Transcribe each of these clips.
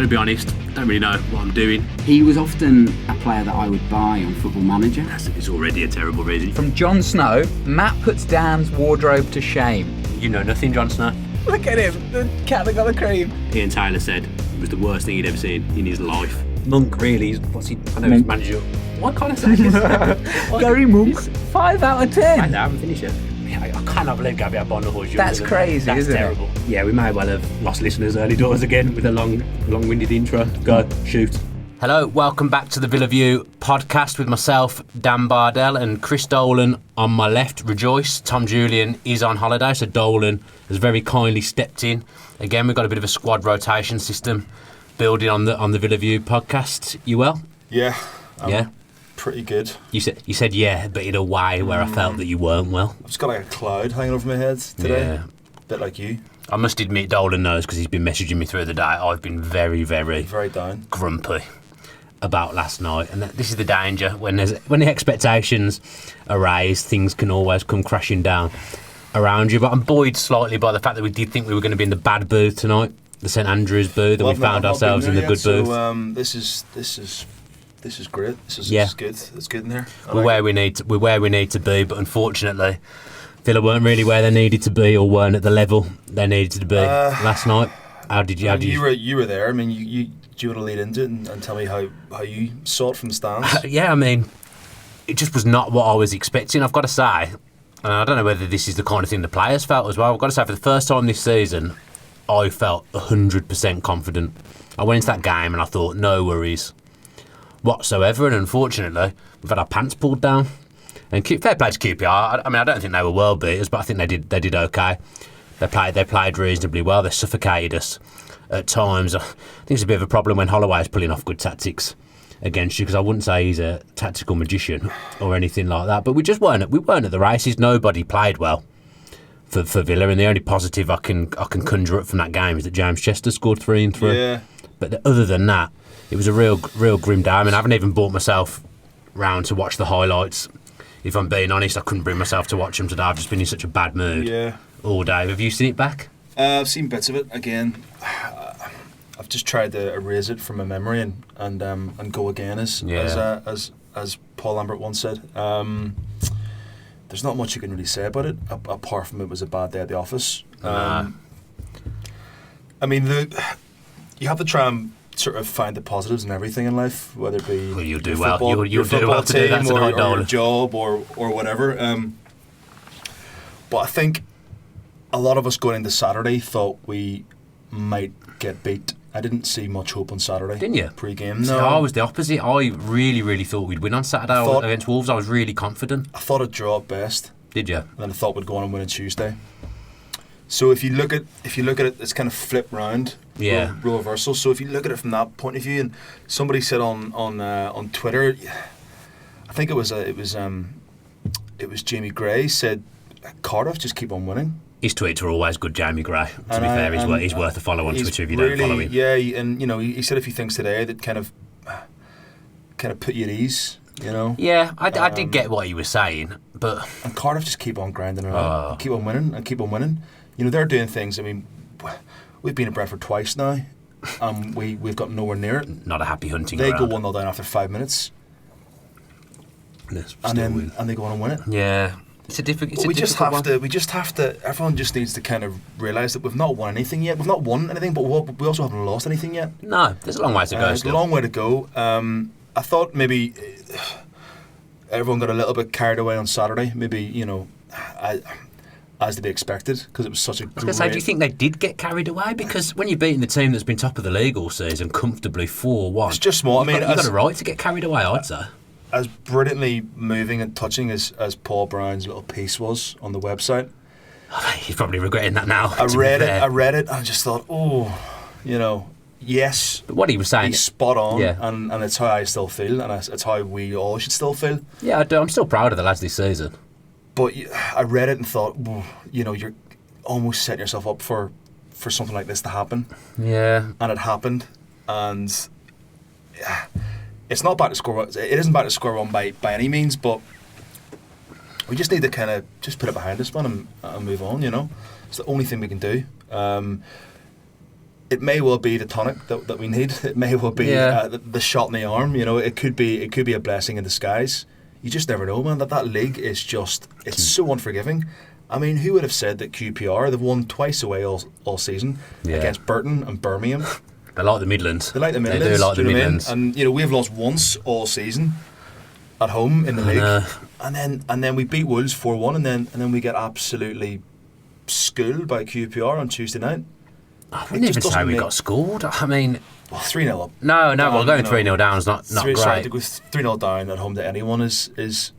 to be honest, I don't really know what I'm doing. He was often a player that I would buy on Football Manager. It's already a terrible reason. From Jon Snow, Matt puts Dan's wardrobe to shame. You know nothing, Jon Snow. Look at him, the cat that got the cream. Ian Taylor said it was the worst thing he'd ever seen in his life. Monk really is, I know he's manager. What kind of say is that? Gary Monk. 5 out of 10. I haven't finished it. I cannot believe Gabriel Bonner-Horst. That's crazy, That's isn't terrible. it? Yeah, we may well have lost listeners early doors again with a long-winded intro. Go, shoot. Hello, welcome back to the Villa View podcast with myself, Dan Bardell, and Chris Dolan on my left. Rejoice, Tom Julian is on holiday, so Dolan has very kindly stepped in. Again, we've got a bit of a squad rotation system building on the Villa View podcast. You well? Yeah. Yeah. Pretty good. You said yeah, but in a way where I felt that you weren't well. I've just got like a cloud hanging over my head today. Yeah. Bit like you. I must admit, Dolan knows because he's been messaging me through the day. I've been very, very, Very down. grumpy about last night, and this is the danger when the expectations are raised, things can always come crashing down around you. But I'm buoyed slightly by the fact that we did think we were going to be in the bad booth tonight, the St Andrews booth, and we found ourselves in the good booth. So this is great. This is good. It's good in there. We're where we need to be, but unfortunately, Villa weren't really where they needed to be, or weren't at the level they needed to be last night. How did you? You were there. I mean, do you want to lead into it and tell me how you saw it from the stands? Yeah, I mean, it just was not what I was expecting. I've got to say, and I don't know whether this is the kind of thing the players felt as well. I've got to say, for the first time this season, I felt 100% confident. I went into that game and I thought, no worries whatsoever, and unfortunately we've had our pants pulled down. And fair play to QPR. I mean, I don't think they were world beaters, but I think they did okay. They played reasonably well. They suffocated us at times. I think it's a bit of a problem when Holloway is pulling off good tactics against you, because I wouldn't say he's a tactical magician or anything like that. But we weren't at the races. Nobody played well for Villa, and the only positive I can conjure up from that game is that James Chester scored 3 and 3. Yeah. But other than that, it was a real grim day. I mean, I haven't even brought myself round to watch the highlights. If I'm being honest, I couldn't bring myself to watch them today. I've just been in such a bad mood all day. Have you seen it back? I've seen bits of it. Again, I've just tried to erase it from my memory and go again, as Paul Lambert once said. There's not much you can really say about it, apart from it was a bad day at the office. I mean, you have to try and sort of find the positives in everything in life, whether it be you'll do football, well. You'll do well to do that tonight, or your job or whatever. But I think a lot of us going into Saturday thought we might get beat. I didn't see much hope on Saturday. Didn't you? Pre-game, no. No. I was the opposite. I really, really thought we'd win on Saturday against Wolves. I was really confident. I thought I'd draw at best. Did you? And then I thought we'd go on and win on Tuesday. So if you look at it, it's kind of flipped round. Yeah. Role reversal. So if you look at it from that point of view, and somebody said on Twitter, I think it was Jamie Gray said, Cardiff just keep on winning. His tweets are always good, Jamie Gray. To be fair, he's worth a follow on Twitter if you don't follow him. Yeah, and he said a few things today that kind of put you at ease. You know. Yeah, I did get what he was saying, but and Cardiff just keep on grinding around, keep on winning and keep on winning. You know, they're doing things. I mean, we've been at Brentford twice now, and we've got nowhere near it. Not a happy hunting They ground. go 1-0 down after 5 minutes, and they go on and win it. Yeah, it's a difficult. We just have to. Everyone just needs to kind of realise that we've not won anything yet. We've not won anything, but we also haven't lost anything yet. No, there's a long way to go. There's a long way to go. I thought maybe everyone got a little bit carried away on Saturday. Maybe as to be expected, because it was such a great... I was going to say, do you think they did get carried away? Because when you're beating the team that's been top of the league all season comfortably 4-1... It's just small. You've got a right to get carried away, I'd say. As brilliantly moving and touching as Paul Brown's little piece was on the website... He's probably regretting that now. I read it and I just thought, yes... But what he was saying... He's spot on, and it's how I still feel, and it's how we all should still feel. Yeah, I do. I'm still proud of the lads this season. But I read it and thought, you're almost setting yourself up for something like this to happen. Yeah. And it happened. And it's not back to square one. It isn't back to square one by any means, but we just need to kind of just put it behind us, man, and move on, It's the only thing we can do. it may well be the tonic that we need. It may well be the shot in the arm. You know, it could be a blessing in disguise. You just never know, man. That league is just, it's so unforgiving. I mean, who would have said that QPR, they've won twice away all season against Burton and Birmingham. They like the Midlands. They like the Midlands. They do like the Midlands. And you know, we've lost once all season at home in the league, and then we beat Wolves 4-1, and then we get absolutely schooled by QPR on Tuesday night. I wouldn't even say we got schooled. I mean, 3-0 up. No, well, going 3-0 down is not great. Sorry, to go 3-0 down at home to anyone isn't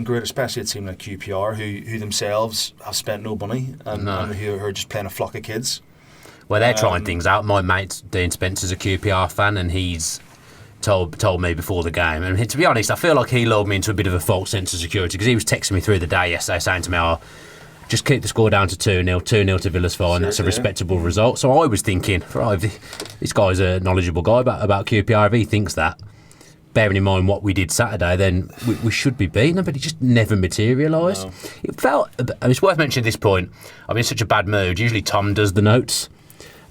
great, especially a team like QPR who themselves have spent no money and who are just playing a flock of kids. Well, they're trying things out. My mate Dean Spencer's a QPR fan, and he's told me before the game. And to be honest, I feel like he lulled me into a bit of a false sense of security, because he was texting me through the day yesterday saying to me, just keep the score down to 2-0. 2-0 to Villa's fine. That's a respectable result. So I was thinking, right, this guy's a knowledgeable guy about QPR. If he thinks that, bearing in mind what we did Saturday, then we should be beating them, but it just never materialised. No. It felt, it's worth mentioning at this point, I'm in such a bad mood. Usually Tom does the notes.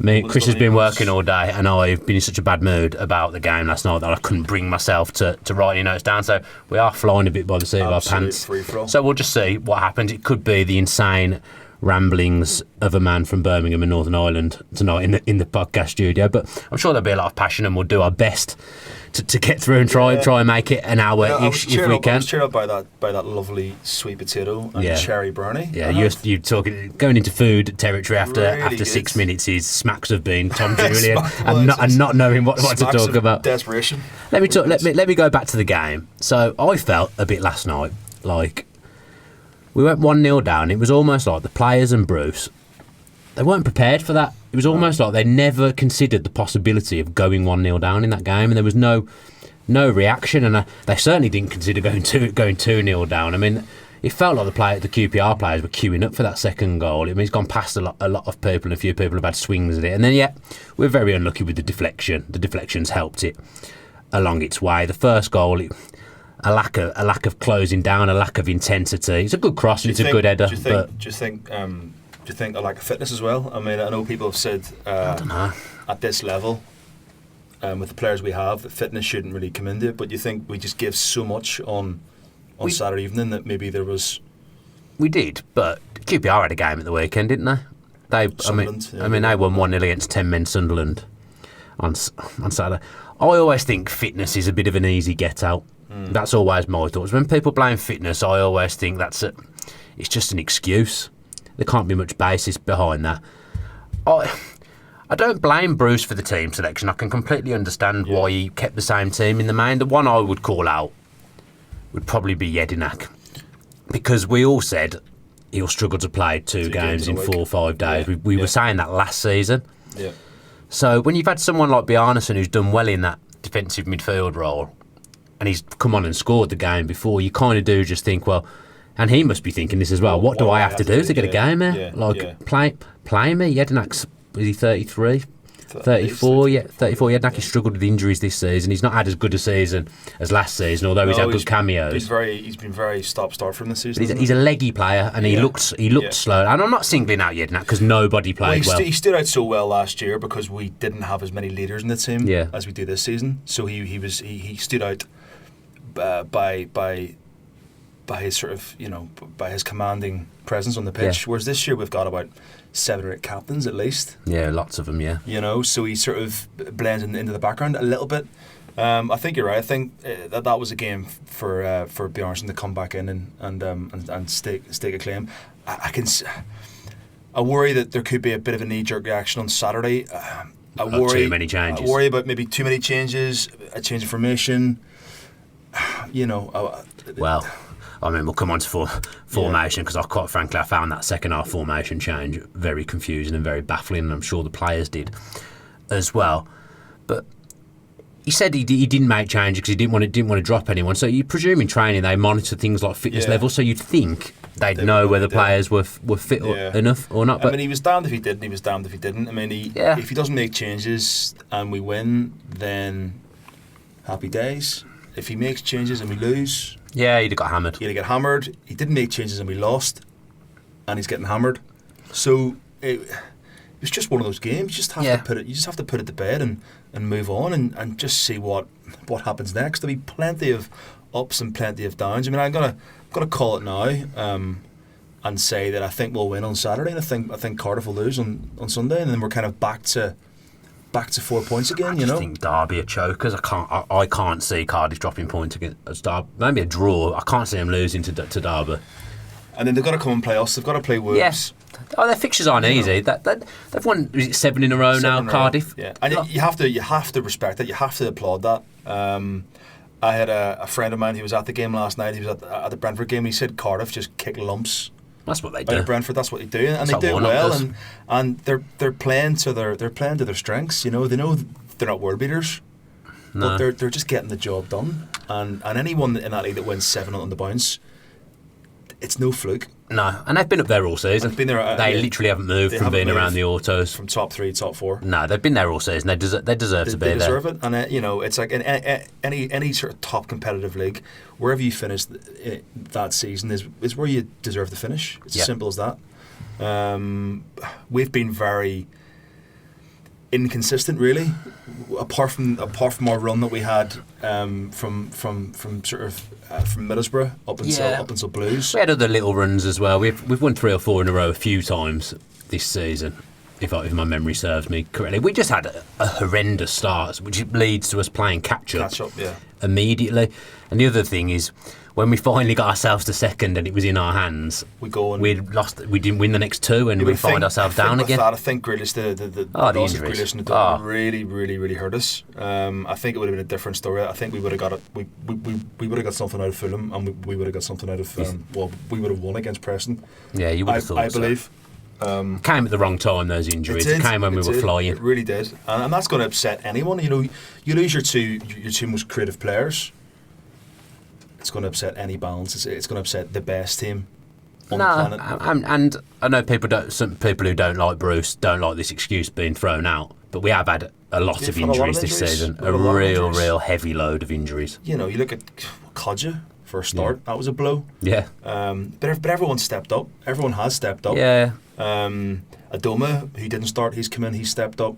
Chris has been working all day, and I've been in such a bad mood about the game last night that I couldn't bring myself to write any notes down. So we are flying a bit by the seat of our pants. So we'll just see what happens. It could be the insane ramblings of a man from Birmingham in Northern Ireland tonight in the podcast studio. But I'm sure there'll be a lot of passion, and we'll do our best to get through and try and make it an hour-ish if we can. I was cheered up by that lovely sweet potato and cherry brownie. Yeah, you're talking going into food territory after 6 minutes is smacks of being Tom Julian and not knowing what to talk about. Desperation. Let me go back to the game. So I felt a bit last night like we went 1-0 down. It was almost like the players and Bruce, they weren't prepared for that. It was almost like they never considered the possibility of going 1-0 down in that game, and there was no reaction, and they certainly didn't consider going 2-0 down. I mean, it felt like the QPR players were queuing up for that second goal. I mean, it's gone past a lot of people, and a few people have had swings at it. And then, we're very unlucky with the deflection. The deflection's helped it along its way. The first goal, a lack of closing down, a lack of intensity. It's a good cross, and it's a good header. Do you think a lack of fitness as well? I mean, I know people have said I don't know. At this level, with the players we have, that fitness shouldn't really come into it. But do you think we just give so much on Saturday evening that maybe there was? We did, but QPR had a game at the weekend, didn't they? They won 1-0 against 10 men Sunderland on Saturday. I always think fitness is a bit of an easy get out. That's always my thoughts. When people blame fitness, I always think it's just an excuse. There can't be much basis behind that. I don't blame Bruce for the team selection. I can completely understand why he kept the same team in the main. The one I would call out would probably be Jedinak, because we all said he'll struggle to play two games in 4 or 5 days. We were saying that last season. Yeah. So when you've had someone like Bjarnason who's done well in that defensive midfield role, and he's come on and scored the game before, you kind of do just think, well, and he must be thinking this as well, what do I have to do to get a game here? Play me. Jedinak's, is he 33? 34, 34. Jedinak has struggled with injuries this season. He's not had as good a season as last season, although he's had good cameos. He's been very stop-start from this season. But he's a leggy player, and he looked slow. And I'm not singling out Jedinak because nobody played well. He stood out so well last year because we didn't have as many leaders in the team as we do this season. So he stood out by his sort of, by his commanding presence on the pitch. Whereas this year we've got about 7 or 8 captains at least. Yeah, lots of them. Yeah. So he sort of blends into the background a little bit. I think you're right. I think that was a game for Bjarnason to come back in and stake a claim. I worry that there could be a bit of a knee-jerk reaction on Saturday. Too many changes. I worry about maybe too many changes, a change of formation. Well, I mean, we'll come on to formation because quite frankly, I found that second half formation change very confusing and very baffling, and I'm sure the players did as well. But he said he didn't make changes because he didn't want to drop anyone. So you presume in training they monitor things like fitness levels, so you'd think they'd know whether players were fit enough or not. But I mean, he was damned if he did, and he was damned if he didn't. I mean, if he doesn't make changes and we win, then happy days. If he makes changes and we lose, he'd have got hammered. He'd have got hammered. He didn't make changes and we lost, and he's getting hammered. So if was just one of those games. You just have to put it. You just have to put it to bed and move on and just see what happens next. There'll be plenty of ups and plenty of downs. I mean, I'm gonna call it now. And say that I think we'll win on Saturday, and I think Cardiff will lose on Sunday, and then we're kind of back to 4 points again. I think Derby are chokers. I can't see Cardiff dropping points against Derby. Maybe a draw. I can't see them losing to Derby. And then they've got to come and play us. They've got to play Wolves. Yes. Oh, their fixtures aren't easy. They've won 7 in a row now. Cardiff. Yeah, and you have to respect it. You have to applaud that. I had a friend of mine who was at the game last night. He was at the Brentford game. And he said Cardiff just kick lumps. That's what they do. Out of Brentford, that's what they do, and they do it well. And they're playing to their strengths. You know, they know they're not world beaters, but they're just getting the job done. And anyone in that league that wins 7 on the bounce, it's no fluke. No, and they've been up there all season. They've been there. They literally haven't moved from being around the autos. From top 3, top 4. No, they've been there all season. They deserve to be there. They deserve it, and it's like in any sort of top competitive league, wherever you finish that season is where you deserve to finish. It's as simple as that. We've been very inconsistent, really. Apart from our run that we had from Middlesbrough up until Blues. We had other little runs as well. We've won 3 or 4 in a row a few times this season, if my memory serves me correctly. We just had a horrendous start, which leads to us playing catch up immediately. And the other thing is, when we finally got ourselves to second and it was in our hands, we didn't win the next 2 and we find ourselves down again. I think Grealish, the loss of Grealish in the really, really, really hurt us. I think it would have been a different story. I think we would have got it. We would have got something out of Fulham, and we would have got something out of. We would have won against Preston. Yeah, you would have thought. I believe. Came at the wrong time. Those injuries. It came when we were flying. It really did, and that's going to upset anyone. You know, you lose your two most creative players. It's going to upset any balance. It's going to upset the best team on the planet. And I know some people who don't like Bruce don't like this excuse being thrown out, but we have had a lot of injuries this season. A real heavy load of injuries. You know, you look at Kodja for a start. That was a blow. Yeah. But everyone stepped up. Everyone has stepped up. Yeah. Adoma, who didn't start, he's come in. He stepped up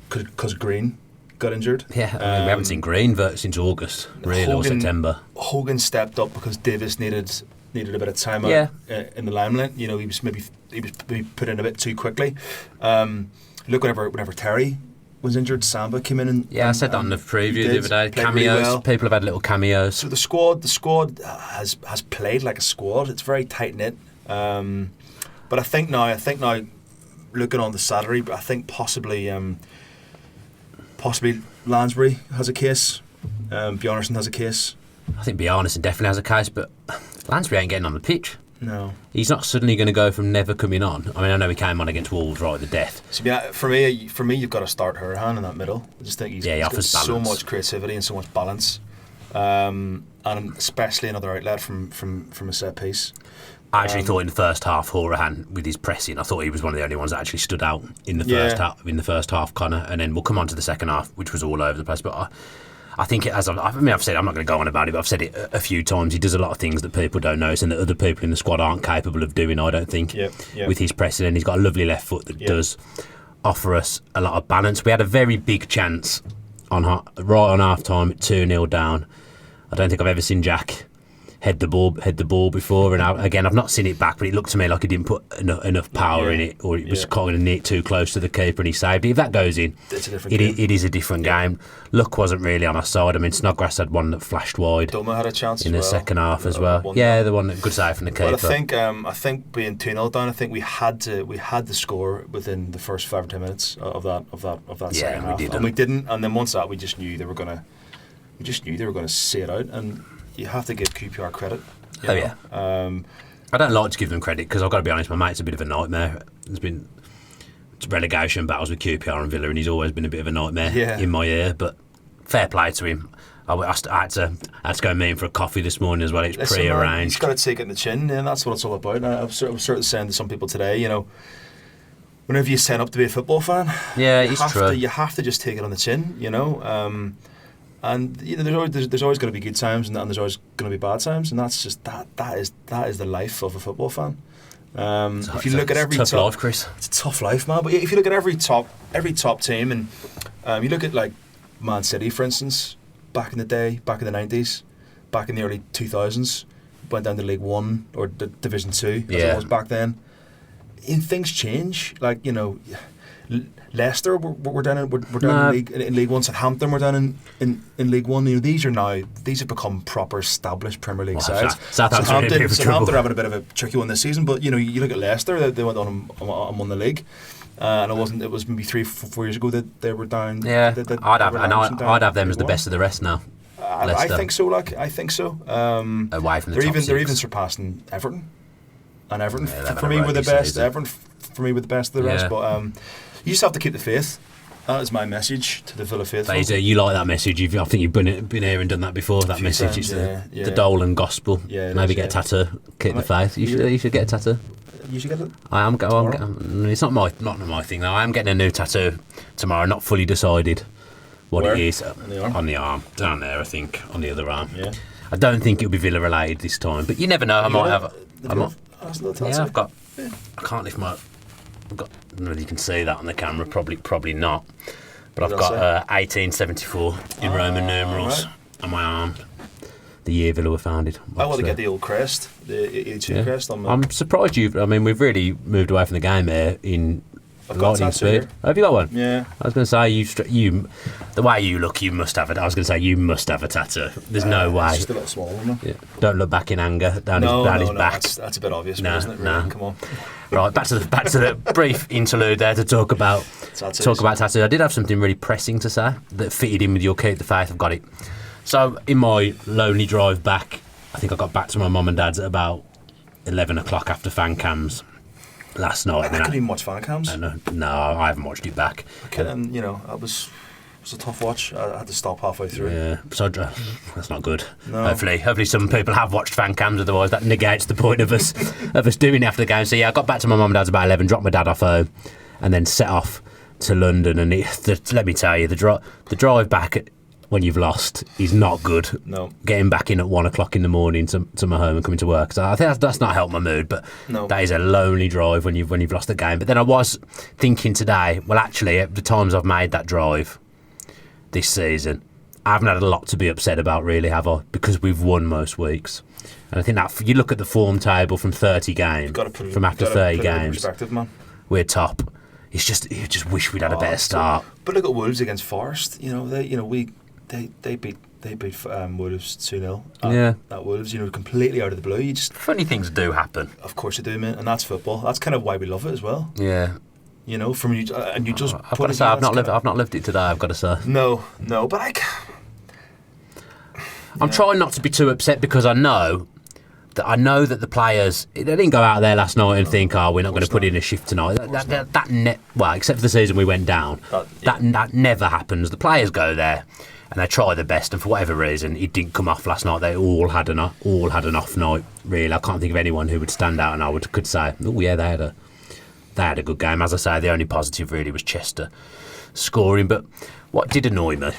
because Green got injured. Yeah, we haven't seen Green since August, really, or September. Hogan stepped up because Davis needed a bit of time out in the limelight. You know, he was maybe put in a bit too quickly. Look, whenever Terry was injured, Samba came in I said that on the preview the other day. Cameos, really well. People have had little cameos. So the squad has played like a squad. It's very tight knit. But I think now, looking on the Saturday, I think possibly Lansbury has a case. Bjarnason has a case. I think Bjarnason definitely has a case, but Lansbury ain't getting on the pitch. No. He's not suddenly going to go from never coming on. I mean, I know he came on against Wolves right at the death. So, for me, you've got to start Hurahan in that middle. I just think he's got so much creativity and so much balance, and especially another outlet from a set piece. I actually thought in the first half, Hurahan with his pressing, I thought he was one of the only ones that actually stood out in the first half, Connor. And then we'll come on to the second half, which was all over the place. But I think, I've said, I'm not going to go on about it, but I've said it a few times. He does a lot of things that people don't notice and that other people in the squad aren't capable of doing, I don't think, with his pressing. And he's got a lovely left foot that does offer us a lot of balance. We had a very big chance right on half time, 2-0 down. I don't think I've ever seen Jack head the ball before, and again, I've not seen it back, but it looked to me like he didn't put enough power in it, or it was kind of near too close to the keeper, and he saved it. If that goes in, it is a different game. Luck wasn't really on our side. I mean, Snodgrass had one that flashed wide. Doma had a chance in the second half as well. The one that good save from the keeper. Well, I think being 2-0 down, I think we had to score within the first 5 or 10 minutes of that second half, and we didn't. And then once that, we just knew they were going to see it out, and you have to give QPR credit. I don't like to give them credit because I've got to be honest, my mate's a bit of a nightmare. There's been relegation battles with QPR and Villa, and he's always been a bit of a nightmare in my ear. But fair play to him. I had to go meet him for a coffee this morning as well. It's pre-arranged. He's got to take it in the chin, and that's what it's all about. I was sort of saying to some people today, you know, whenever you sign up to be a football fan, you have to just take it on the chin, you know. And you know, there's always going to be good times, and there's always going to be bad times, and that's just that is the life of a football fan. If you look at every tough top life, Chris. It's a tough life, man. But if you look at every top team, and you look at like Man City, for instance, back in the day, back in the 90s, back in the early 2000s, went down to League One or Division Two as it was back then. And things change. Like, you know, Leicester we're down in League One. Southampton we're down in League One. You know, these have become proper established Premier League sides. Southampton are having a bit of a tricky one this season, but you know, you look at Leicester, they went on and won the league. And it was maybe 3-4 years ago that they were down. Yeah, I'd have them as the best of the rest now. I think so. I think so. Away from the they're top even six. They're even surpassing Everton. And Everton Yeah, for me were the best. season. Everton for me were the best of the rest. But you just have to keep the faith. That is my message to the Villa faithful. You like that message? I think you've been here and done that before. That message, times, it's the Dolan gospel. Yeah, maybe get a tattoo. Keep the faith. You should get a tattoo. You should get it. I am. It's not my thing though. I am getting a new tattoo tomorrow. Not fully decided what Where? it is. On the arm? Down there, I think, on the other arm. Yeah. I don't think it'll be Villa related this time, but you never know. I might have. Yeah, I've got. I can't lift my. I've got. I don't know if you can see that on the camera. Probably not. But I've got 1874 in Roman numerals on my arm. The year Villa were founded. I want to get the old crest, the 82 crest on my... I'm surprised we've really moved away from the game here in I've got lightning a tattoo speed. here. Have you got one? Yeah. I was going to say the way you look, you must have it. I was going to say you must have a tattoo. There's no way. It's just a little small one. Yeah. Don't look back in anger down his back. That's a bit obvious, isn't it? Really? No. Come on. Right, back to the brief interlude there to talk about tattoos. I did have something really pressing to say that fitted in with your keep the faith. I've got it. So in my lonely drive back, I think I got back to my mum and dad's at about 11 o'clock after fan cams last night. I couldn't even watch fan cams. No, I haven't watched it back. And you know, it was a tough watch. I had to stop halfway through. Yeah, so that's not good. No. Hopefully some people have watched fan cams, otherwise that negates the point of us doing it after the game. So yeah, I got back to my mum and dad's about 11, dropped my dad off home, and then set off to London. And let me tell you, the drive back when you've lost is not good. No. Getting back in at 1 o'clock in the morning to my home and coming to work. So I think that's not helped my mood, but that is a lonely drive when you've lost the game. But then I was thinking today, well actually at the times I've made that drive this season, I haven't had a lot to be upset about really, have I? Because we've won most weeks. And I think that you look at the form table from 30 games, from after 30 games, we're top. It's just you just wish we'd had a better start. But look at Wolves against Forest. They beat Wolves 2-0. At Wolves, completely out of the blue. You just funny things do happen. Of course they do, man, and that's football. That's kind of why we love it as well. Yeah. From you, and you just. I've got to say, I've not lived it today. I've got to say. No, but I'm trying not to be too upset because I know that the players, they didn't go out there last night and think, we're not going to put in a shift tonight. Well, except for the season we went down, that never happens. The players go there and they try their best, and for whatever reason, it didn't come off last night. They all had an off night. Really, I can't think of anyone who would stand out and could say, oh yeah, they had a good game. As I say, the only positive really was Chester scoring. But what did annoy me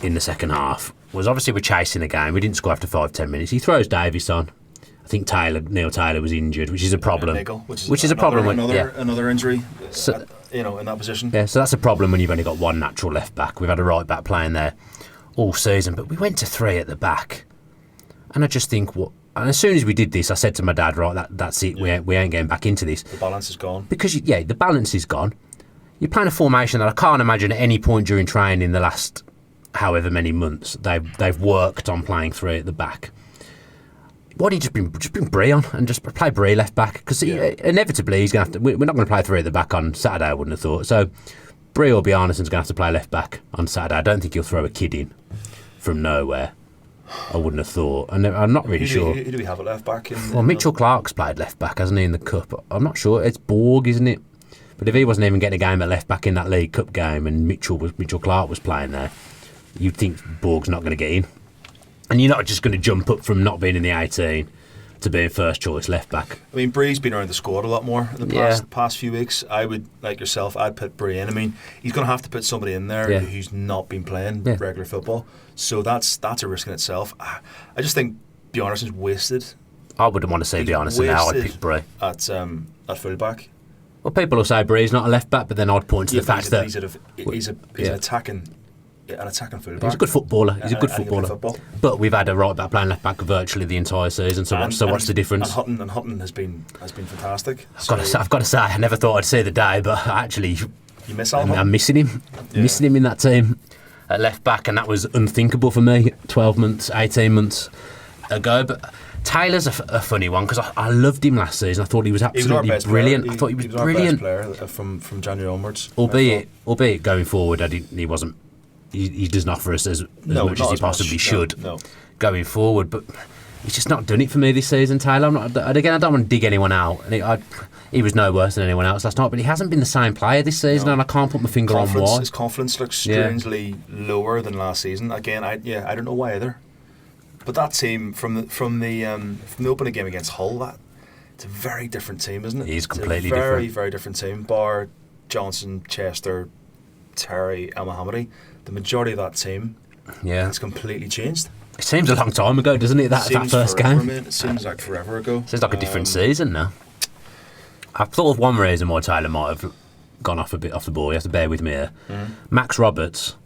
in the second half was obviously we're chasing the game. We didn't score after 5-10 minutes. He throws Davies on. I think Neil Taylor was injured, which is a problem. Which is a problem. Another injury, in that position. Yeah, so that's a problem when you've only got one natural left back. We've had a right back playing there all season, but we went to 3 at the back, and I just think And as soon as we did this, I said to my dad, right, that's it. Yeah. We ain't getting back into this. The balance is gone. Because the balance is gone. You're playing a formation that I can't imagine at any point during training in the last however many months they've worked on playing 3 at the back. Why don't you just bring Bree on and just play Bree left back? Because inevitably he's going to have to. We're not going to play 3 at the back on Saturday, I wouldn't have thought. So Bree or Bjarnason's going to have to play left back on Saturday. I don't think he'll throw a kid in from nowhere. I wouldn't have thought. And I'm not really sure. Who do we have at left back? Mitchell Clark's played left back, hasn't he, in the Cup? I'm not sure. It's Borg, isn't it? But if he wasn't even getting a game at left back in that League Cup game and Mitchell Clark was playing there, you'd think Borg's not going to get in. And you're not just going to jump up from not being in the 18 to being first choice left back. I mean, Bree's been around the squad a lot more in the past few weeks. I would, like yourself, I'd put Bree in. I mean, he's going to have to put somebody in there who's not been playing regular football. So that's a risk in itself. I just think Bjarnason's wasted I wouldn't want to see Bjarnason now. I'd pick Bree. At fullback. Well, people will say Bree's not a left back, but then I'd point to the fact that he's an attacking fullback. He's a good footballer. He's a good footballer. But we've had a right back playing left back virtually the entire season. So what's the difference? And Hutton has been fantastic. I've got to say, I never thought I'd see the day, but actually, you miss Al Hutton? I'm missing him. Missing him in that team at left back, and that was unthinkable for me 12 months, 18 months ago. But Taylor's a funny one because I loved him last season. I thought he was absolutely brilliant. I thought he was brilliant. Our best player from January onwards. Albeit going forward, he wasn't. He doesn't offer us as much as he possibly should going forward. But he's just not done it for me this season, Taylor. I don't want to dig anyone out. And he was no worse than anyone else last night, but he hasn't been the same player this season, and I can't put my finger on why. His confidence looks strangely lower than last season. Again, I don't know why either. But that team from the opening game against Hull, it's a very different team, isn't it? It is completely different. Very, very different team. Bar Johnson, Chester, Terry, El Mohammadi, the majority of that team has completely changed. It seems a long time ago, doesn't it? That first game. It seems like forever ago. Seems like a different season now. I've thought of one reason why Taylor might have gone off a bit off the ball. You have to bear with me here. Max Roberts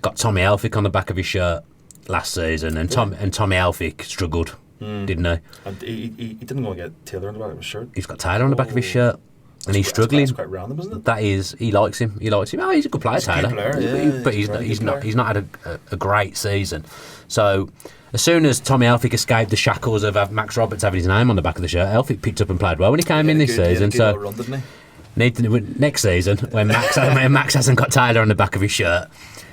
got Tommy Elphick on the back of his shirt last season, and Tommy Elphick struggled, didn't he? And he didn't go and get Taylor on the back of his shirt. He's got Taylor on the back of his shirt, and he's struggling. That's quite random, isn't it? That is, he likes him. Oh, he's a good player, Taylor. But he's not had a great season. So as soon as Tommy Elphick escaped the shackles of Max Roberts having his name on the back of the shirt, Elphick picked up and played well when he came in this season. So run, next season, when Max hasn't got Taylor on the back of his shirt,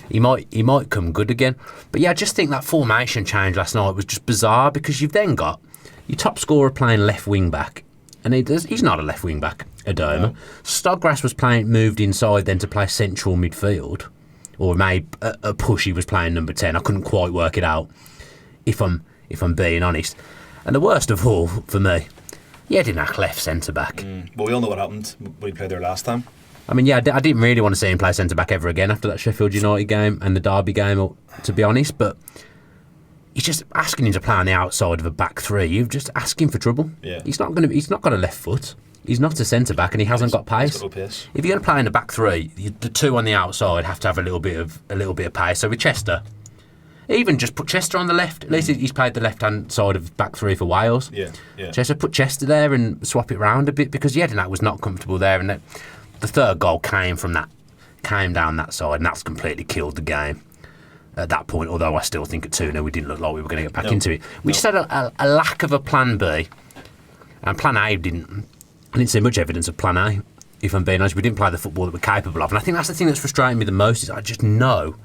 he might come good again. But yeah, I just think that formation change last night was just bizarre, because you've then got your top scorer playing left wing back, and he's not a left wing back, Adoma. No. Snodgrass was moved inside then to play central midfield, or maybe a push he was playing number 10. I couldn't quite work it out, if I'm being honest. And the worst of all for me, Jedinak left centre back. Well, we all know what happened when he played there last time. I mean, I didn't really want to see him play centre-back ever again after that Sheffield United game and the Derby game, to be honest, but he's just asking him to play on the outside of a back three. You're just asking for trouble. Yeah. He's not got a left foot. He's not a centre-back, and he hasn't got pace. Got no pace. If you're going to play in the back three, the two on the outside have to have a little bit of pace. So with Chester, even just put Chester on the left. At least he's played the left-hand side of back three for Wales. Yeah. Chester, put Chester there and swap it round a bit, because Jedinak was not comfortable there, and the third goal came down that side, and that's completely killed the game at that point. Although I still think at 2-0 we didn't look like we were going to get back into it. We just had a lack of a plan B, and plan A I didn't see much evidence of plan A, if I'm being honest. We didn't play the football that we're capable of, and I think that's the thing that's frustrating me the most, is I just know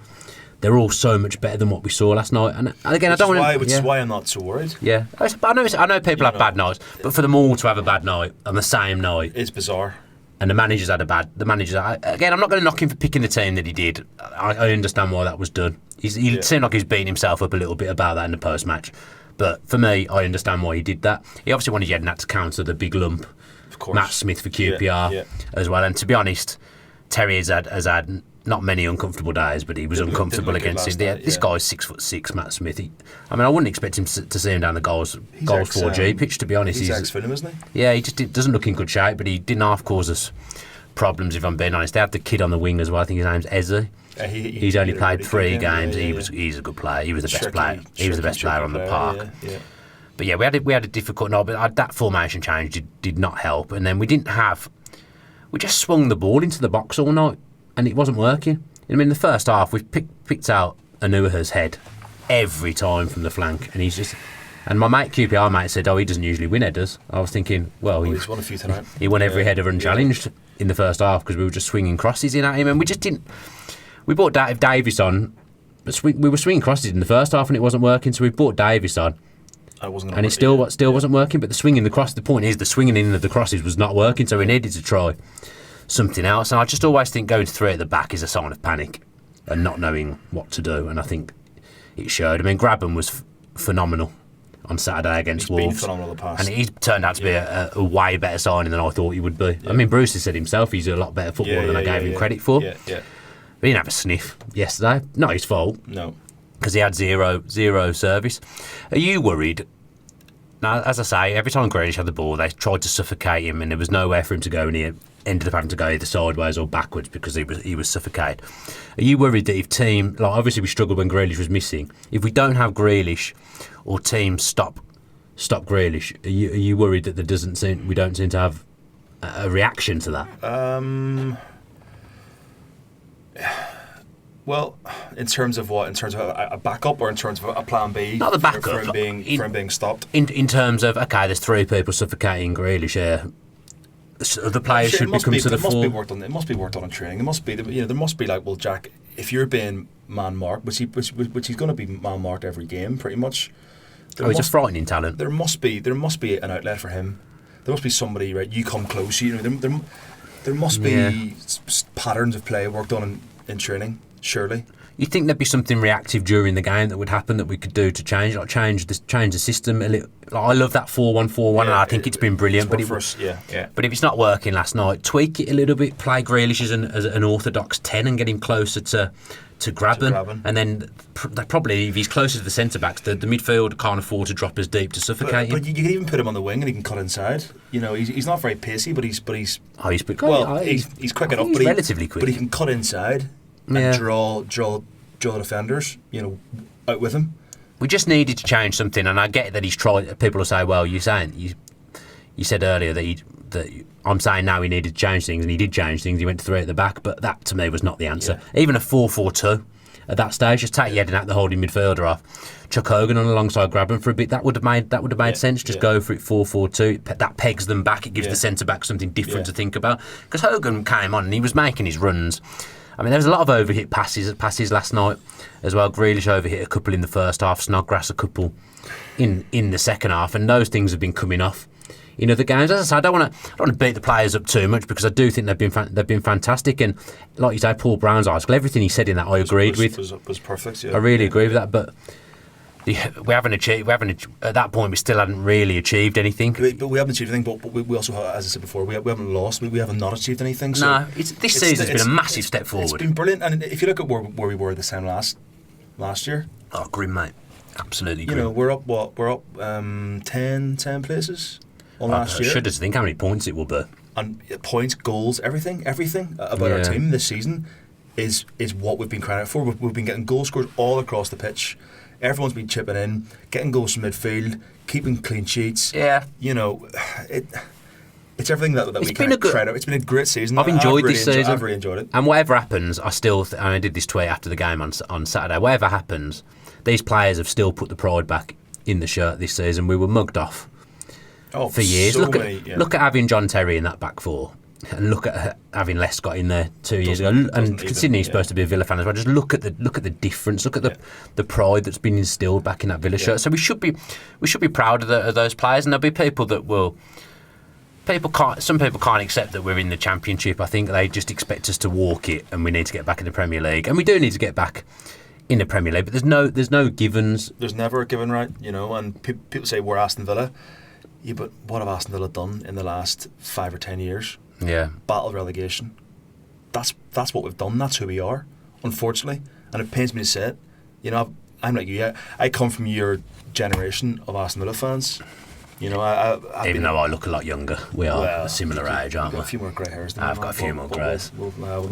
they're all so much better than what we saw last night. And again, which is why I'm not so worried. Yeah, I know people have bad nights, but for them all to have a bad night on the same night, it's bizarre. And the manager's again, I'm not going to knock him for picking the team that he did. I understand why that was done. He seemed like he's beating himself up a little bit about that in the post-match. But for me, I understand why he did that. He obviously wanted Jedinak to counter the big lump, of course. Matt Smith for QPR as well. And to be honest, Terry has had not many uncomfortable days, but he was uncomfortable against him. This guy's 6'6", Matt Smith. I wouldn't expect him to see him down the goals 4G pitch, to be honest. He's ex-Fulham, isn't he? Yeah, he just doesn't look in good shape, but he didn't half cause us problems, if I'm being honest. They have the kid on the wing as well. I think his name's Eze. He's only played 3 games. He's a good player. He was the best player. He was the best player on the park. Yeah. But yeah, we had a difficult night, but that formation change did not help. And then we just swung the ball into the box all night, and it wasn't working. I mean, in the first half, we picked out Anua's head every time from the flank, and and my QPR mate said, he doesn't usually win headers. I was thinking, he's won a few tonight. He won every header unchallenged in the first half, because we were just swinging crosses in at him, and we just didn't. We brought Davis on, but we were swinging crosses in the first half, and it wasn't working, so we brought Davis on. And it still wasn't working, but the point is the swinging in of the crosses was not working, so we needed to try something else. And I just always think going to 3 at the back is a sign of panic and not knowing what to do, and I think it showed. I mean, Grabban was phenomenal on Saturday against Wolves. Been phenomenal the past. And he turned out to be a way better signing than I thought he would be. Yeah. I mean, Bruce has said himself he's a lot better footballer than I gave him credit for. Yeah. But he didn't have a sniff yesterday. Not his fault. No. Because he had zero service. Are you worried Now, as I say, every time Grealish had the ball, they tried to suffocate him, and there was nowhere for him to go, and he ended up having to go either sideways or backwards because he was suffocated. Are you worried that if team, like obviously we struggled when Grealish was missing, if we don't have Grealish or teams stop Grealish, are you worried that we don't seem to have a reaction to that? Well, in terms of what? In terms of a backup, or in terms of a plan B? Not the backup. For him being stopped. In terms of, okay, there's 3 people suffocating Grealish here. The players should become to the fore. It must be worked on in training. It must be, there must be like, well, Jack, if you're being man marked, which he's going to be man marked every game, pretty much. He's a frightening talent. There must be an outlet for him. There must be somebody, right? You come close. There must be patterns of play worked on in training. Surely. You think there'd be something reactive during the game that would happen that we could do to change the system a little? Like, I love that 4-1-4-1, and I think it's been brilliant. But but if it's not working last night, tweak it a little bit. Play Grealish as an orthodox 10 and get him closer to Graben. And then probably if he's closer to the centre backs, the midfield can't afford to drop as deep to suffocate him. But you can even put him on the wing and he can cut inside. You know, he's not very pacey, but he's quick. He's quick enough. He's relatively quick. But he can cut inside. And draw defenders, out with him. We just needed to change something, and I get that he's tried. People will say, "Well, you said earlier that I'm saying now he needed to change things, and he did change things. He went to 3 at the back, but that to me was not the answer. Yeah. Even a 4-4-2 at that stage, just take Yedden out the holding midfielder off, chuck Hogan on alongside Graben for a bit. That would have made sense. Just go for it 4-4-2. That pegs them back. It gives the centre back something different to think about. Because Hogan came on and he was making his runs. I mean, there was a lot of overhit passes last night as well. Grealish overhit a couple in the first half, Snodgrass a couple in the second half, and those things have been coming off in other games. As I said, I don't want to beat the players up too much because I do think they've been fantastic. And like you say, Paul Brown's article, everything he said in that I agreed with. Was perfect. Yeah. I really agree with that, but. We haven't at that point. We still hadn't really achieved anything. But we haven't achieved anything. But we also, as I said before, we haven't lost. We haven't not achieved anything. So no, this season's been a massive step forward. It's been brilliant. And if you look at where we were this time last year, grim, mate, absolutely grim. You know, we're up 10 places on last year. I should just think how many points it will be. And points, goals, everything about our team this season is what we've been crying out for. We've been getting goal scores all across the pitch. Everyone's been chipping in, getting goals from midfield, keeping clean sheets. Yeah. You know, it's everything that we can credit. It's been a great season. I've enjoyed this season. I've really enjoyed it. And whatever happens, I did this tweet after the game on Saturday. Whatever happens, these players have still put the pride back in the shirt this season. We were mugged off for years. So look at having John Terry in that back four. And look at having Lescott in there 2 years ago, and considering he's supposed to be a Villa fan as well. Just look at the difference. Look at the pride that's been instilled back in that Villa shirt. So we should be proud of those players, and there'll be people that will. Some people can't accept that we're in the Championship. I think they just expect us to walk it, and we need to get back in the Premier League, and we do need to get back in the Premier League. But there's no givens. There's never a given, right? You know, and people say we're Aston Villa. Yeah, but what have Aston Villa done in the last 5 or 10 years? Yeah, battle relegation. That's what we've done. That's who we are, unfortunately. And it pains me to say it. You know, I'm like you. I come from your generation of Aston Villa fans. You know, even though I look a lot younger, we are a similar age, aren't we? A few more grey hairs than I've got a few more greys.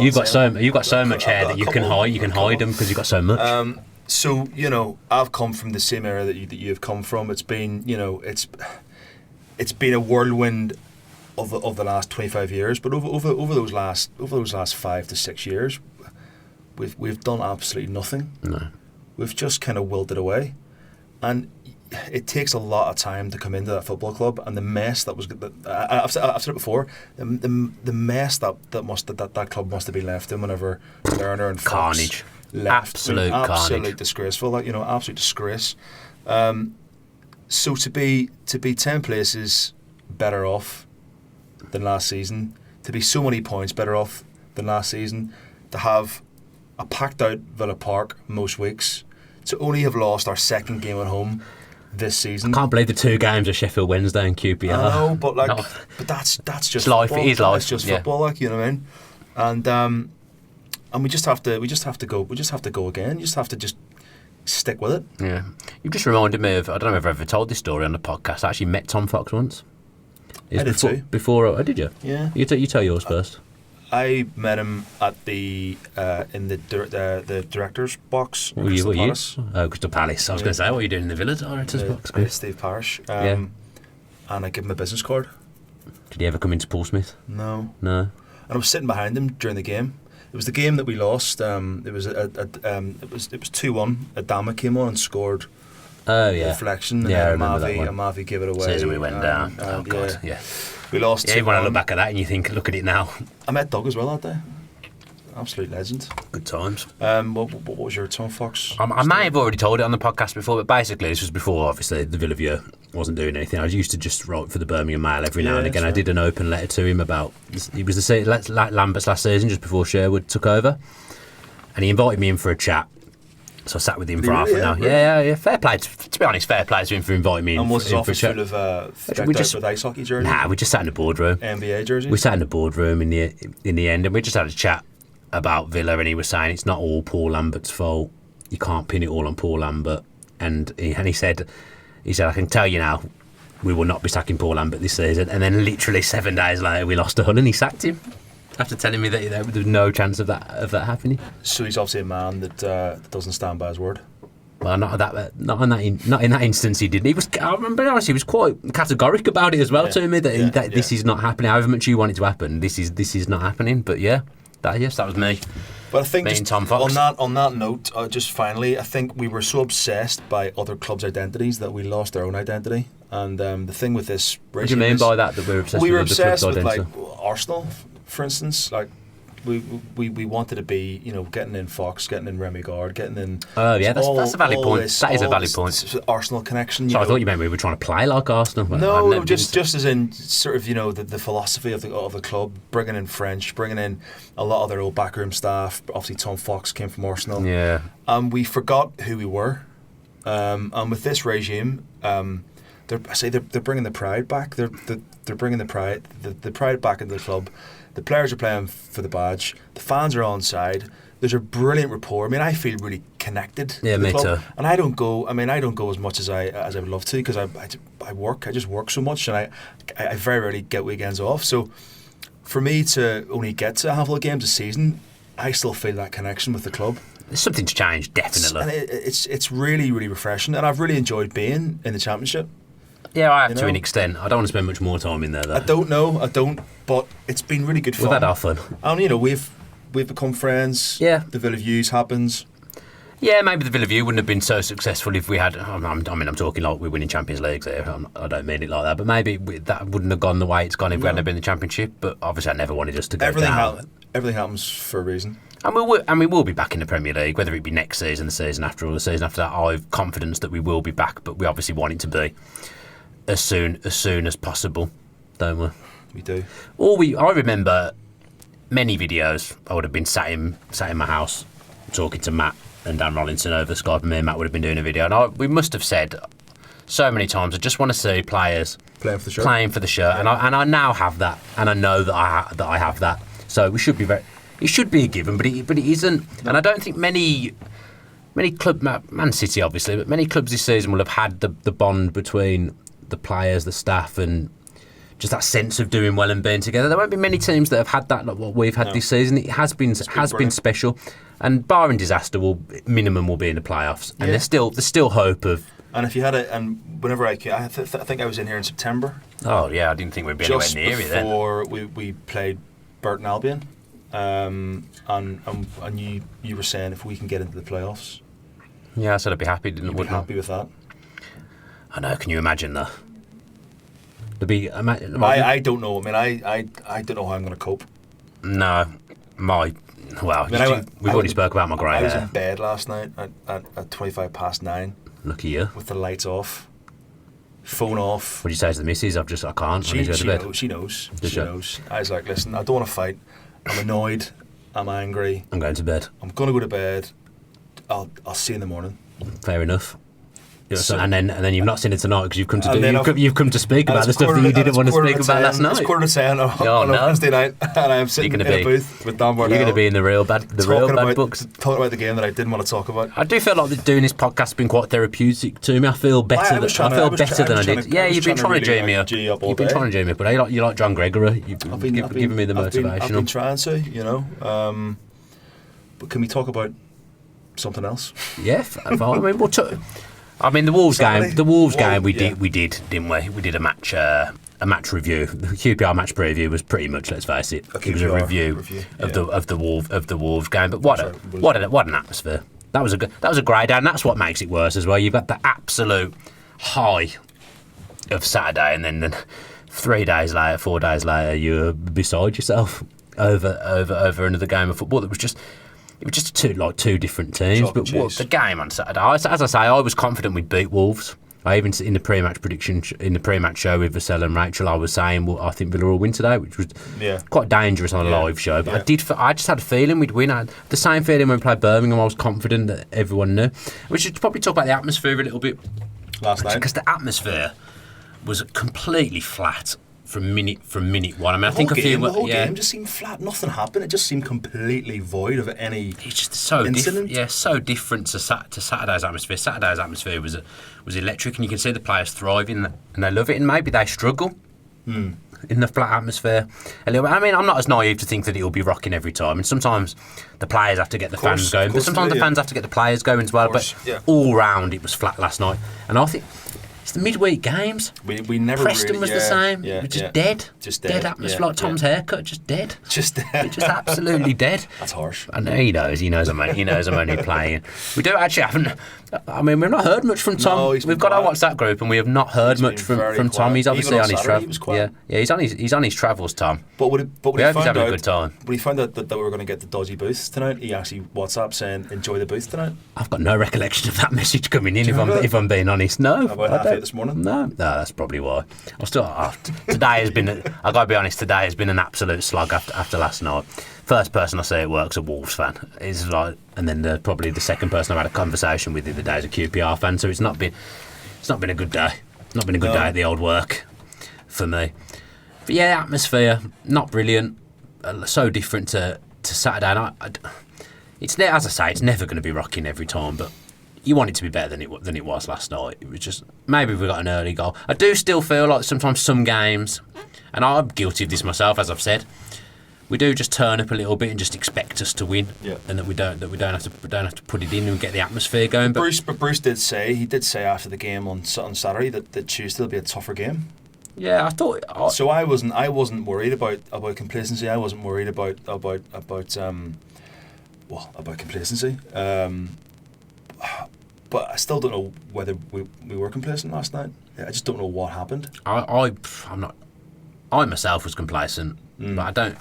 You've got so much hair that you can hide. You can hide them because you've got so much. So you know, I've come from the same era that you've come from. It's been, you know, it's been a whirlwind of the last 25 years, but over those last 5 to 6 years, we've done absolutely nothing. No, we've just kind of wilted away, and it takes a lot of time to come into that football club, and the mess that was. I've said it before. The mess that club must have been left in whenever Lerner and Fox carnage, left. Absolute carnage, disgraceful. Like, you know, absolute disgrace. So to be 10 places better off than last season, to be so many points better off than last season, to have a packed out Villa Park most weeks, to only have lost our second game at home this season. I can't believe the 2 games of Sheffield Wednesday and QPR. I know, but but that's just life. Football. It is life. It's just football, like, you know what I mean? And we just have to go. We just have to go again. You just have to stick with it. Yeah. You've just reminded me of, I don't know if I've ever told this story on the podcast. I actually met Tom Fox once. I did too. Before, did you? Yeah. You tell yours first. I met him at the in the director's box. What were you? Palace. Oh, Crystal Palace. I was going to say, what are you doing in the Villa director's box? Steve Parish. Yeah. And I gave him a business card. Did he ever come into Portsmouth? No. No. And I was sitting behind him during the game. It was the game that we lost. It was 2-1. Adama came on and scored. Oh yeah. Deflection. Yeah, I And remember that one. Amavi gave it away. Season we went down. Oh god. Yeah. We lost. Yeah, when I look back at that and you think, look at it now. I met Doug as well that day. Absolute legend. Good times. What was your Tom Fox? I may have already told it on the podcast before, but basically this was before, obviously, the Villa View wasn't doing anything. I used to just write for the Birmingham Mail every now and again. Sure. I did an open letter to him about, it was like Lambert's last season, just before Sherwood took over, and he invited me in for a chat. So I sat with him for half an hour. Really? Yeah. Fair play. To be honest, fair play to him for inviting me in. And was his for a office chat. full of decked out with ice hockey jerseys? Nah, we just sat in the boardroom. NBA jerseys? We sat in the boardroom in the end, and we just had a chat about Villa, and he was saying it's not all Paul Lambert's fault. You can't pin it all on Paul Lambert. And he said, I can tell you now, we will not be sacking Paul Lambert this season. And then literally 7 days later, we lost to Hull, and he sacked him after telling me that there was no chance of that happening. So he's obviously a man that doesn't stand by his word. Well, not in that instance. He didn't. He was. I'm being honest. He was quite categoric about it as well to me that this is not happening. However much you want it to happen, this is not happening. But yeah, that was me. But I think just Tom Fox. on that note, just finally, I think we were so obsessed by other clubs' identities that we lost our own identity. And the thing with this, what do you mean by that? That we're obsessed? We were with other obsessed clubs' with identity? like Arsenal, for instance, like. We wanted to be, getting in Fox, getting in Remy Gard, getting in. Oh yeah, that's a valid point. That is a valid point. Arsenal connection. So I thought you meant we were trying to play like Arsenal. No, just as in sort of the philosophy of the club, bringing in French, bringing in a lot of their old backroom staff. Obviously, Tom Fox came from Arsenal. Yeah. We forgot who we were, and with this regime, they're bringing the pride back. They're bringing the pride back into the club. The players are playing for the badge. The fans are on side. There's a brilliant rapport. I mean, I feel really connected. Yeah, to the me club. too. And I don't go as much as I would love to because I work. I just work so much, and I very rarely get weekends off. So for me to only get to a handful of games a season, I still feel that connection with the club. There's something to change, definitely. And it's really, really refreshing, and I've really enjoyed being in the Championship. Yeah, I have to an extent. I don't want to spend much more time in there, though. I don't. But it's been really good fun. We've had our fun. And we've become friends. Yeah. The Villa Views happens. Yeah, maybe the Villa View wouldn't have been so successful if we had. I'm talking like we're winning Champions Leagues here. I don't mean it like that, but maybe that wouldn't have gone the way it's gone if we hadn't been in the Championship. But obviously, I never wanted us to go down. Everything happens for a reason. And we will be back in the Premier League, whether it be next season, the season after, or the season after that. I have confidence that we will be back, but we obviously want it to be as soon as possible, don't we? We do. I remember many videos. I would have been sat in my house talking to Matt and Dan Rolinson over Skype, and me and Matt would have been doing a video. And we must have said so many times, I just want to see players playing for the shirt. Yeah. And I now have that, and I know that I have that. So we should be it should be a given, but it isn't. No. And I don't think many clubs, Man City obviously, but many clubs this season will have had the bond between the players, the staff, and just that sense of doing well and being together. There won't be many teams that have had that like what we've had this season. It has been special, and barring disaster, minimum will be in the playoffs, and there's still hope of. And if you had and whenever I came, I think I was in here in September. Oh yeah, I didn't think we'd be anywhere near it then. Just before we played Burton Albion, and you were saying if we can get into the playoffs. Yeah, I said I'd be happy. Wouldn't be happy with that. I know. Can you imagine that? I don't know. I mean, I don't know how I'm going to cope. No, we've already spoke about my grey hair. I was in bed last night at 9:25. Look at you. With the lights off, phone off. What did you say to the missus? I can't. I need to go to bed. She knows. She knows. I was like, listen, I don't want to fight. I'm annoyed. I'm angry. I'm going to bed. I'm going to go to bed. I'll see you in the morning. Fair enough. and then you've not seen it tonight because you've come to you've come to speak and about the stuff that you didn't want to speak about last night. It's 9:45 on a Wednesday night, and I'm sitting in a booth with Dan Bardell. You're going to be in the real bad books. Talking about the game that I didn't want to talk about. I do feel like doing this podcast has been quite therapeutic to me. I feel better than I did. Yeah, you've been trying to G me up. You've been trying to G me up, but you like John Gregory. You've been giving me the motivation. I've been trying to, but can we talk about something else? Yeah, fine. I mean, the Wolves game. The Wolves game, we did, didn't we? We did a match review. The QPR match preview was pretty much, let's face it, it was a review of the Wolves game. But what an atmosphere! That was a great day, and that's what makes it worse as well. You've got the absolute high of Saturday, and then 4 days later, you're beside yourself over another game of football that was just. It was just two different teams, but the game on Saturday. As I say, I was confident we'd beat Wolves. I even in the pre-match prediction in the pre-match show with Vassell and Rachel, I was saying, well, I think Villa will win today, which was quite dangerous on a live show. But I just had a feeling we'd win. I had the same feeling when we played Birmingham. I was confident that everyone knew. We should probably talk about the atmosphere a little bit last night, because the atmosphere was completely flat. From minute one. I mean, I think the whole game just seemed flat. Nothing happened. It just seemed completely void of any. It's just so incident. So different to Saturday's atmosphere. Saturday's atmosphere was electric, and you can see the players thriving and they love it. And maybe they struggle in the flat atmosphere a little bit. I mean, I'm not as naive to think that it'll be rocking every time. And sometimes the players have to get the fans going, but sometimes the fans have to get the players going as well. But all round, it was flat last night, and I think. It's the midweek games. We never. Preston was the same. Yeah, just dead. Just dead atmosphere, like Tom's haircut. Just dead. Just absolutely dead. That's harsh. I know he knows. I'm only playing. We do actually haven't. I mean, we've not heard much from Tom. No, we've got our WhatsApp group, and we have not heard much from Tom. He's obviously on his travels. Yeah, he's on his travels, Tom. But when we hope he's having a good time. When he found out that we were going to get the dodgy booth tonight, he actually WhatsApp saying, "Enjoy the booth tonight." I've got no recollection of that message coming in. If I'm being honest, no. About 8:30 this morning. No, that's probably why. Today has been. I got to be honest. Today has been an absolute slog after last night. First person I see at work's a Wolves fan. Is like, and then probably the second person I've had a conversation with the other day is a QPR fan. So it's not been a good day. Not been a good day at the old work for me. But yeah, atmosphere not brilliant. So different to Saturday night. It's as I say, it's never going to be rocking every time, but. You want it to be better than it was last night. It was just maybe we got an early goal. I do still feel like sometimes some games, and I'm guilty of this myself, as I've said. We do just turn up a little bit and just expect us to win, and that we don't have to put it in and get the atmosphere going. But Bruce did say after the game on Saturday that Tuesday will be a tougher game. Yeah, I thought. So I wasn't worried about complacency. I wasn't worried about complacency. But I still don't know whether we were complacent last night. I just don't know what happened. I'm not. I myself was complacent, but I don't.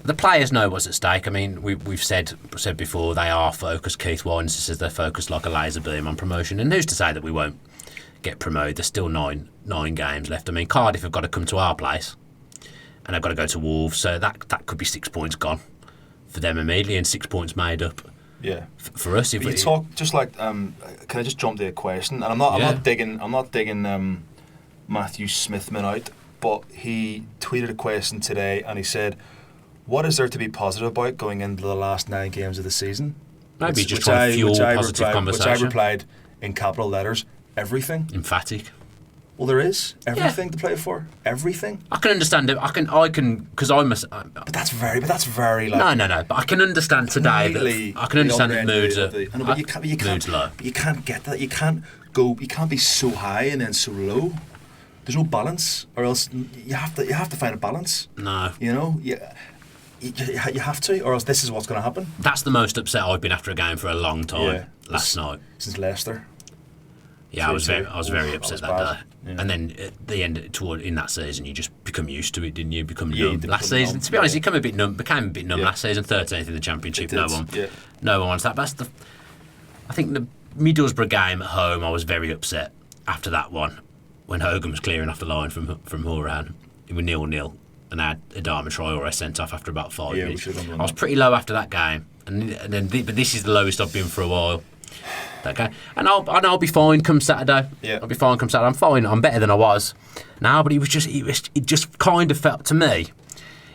The players know what's at stake. I mean, we've said before they are focused. Keith Wines says they're focused like a laser beam on promotion, and who's to say that we won't get promoted? There's still nine games left. I mean, Cardiff have got to come to our place, and they've got to go to Wolves, so that could be 6 points gone for them immediately, and 6 points made up. Yeah, for us. If you talk just like, can I just jump to a question? And I'm not digging Matthew Smithman out, but he tweeted a question today, and he said, "What is there to be positive about going into the last 9 games of the season?" Maybe just trying to fuel positive conversation. Which I replied in capital letters: everything. Emphatic. Well, there is everything to play for. Everything. I can understand it. I can because I must. But that's very like. No. But I can understand today that I can understand that moods are. But you can't. Low. But you can't get that. You can't go. You can't be so high and then so low. There's no balance, or else you have to find a balance. No. You know. Yeah. You have to, or else this is what's going to happen. That's the most upset I've been after a game for a long time. Last night since Leicester. Yeah, I was very upset that day. Yeah. And then at the end, in that season, you just become used to it, didn't you? Become numb. Last season, to be honest, you became a bit numb last season. 13th in the Championship, no one wants that. But I think the Middlesbrough game at home, I was very upset after that one when Hogan was clearing off the line from Horan. It was 0-0, and I had Adama Traore sent off after about 5 minutes. I was pretty low after that game, but this is the lowest I've been for a while. Okay, and I'll be fine come Saturday. Yeah. I'll be fine come Saturday. I'm fine. I'm better than I was now. But it just kind of felt to me.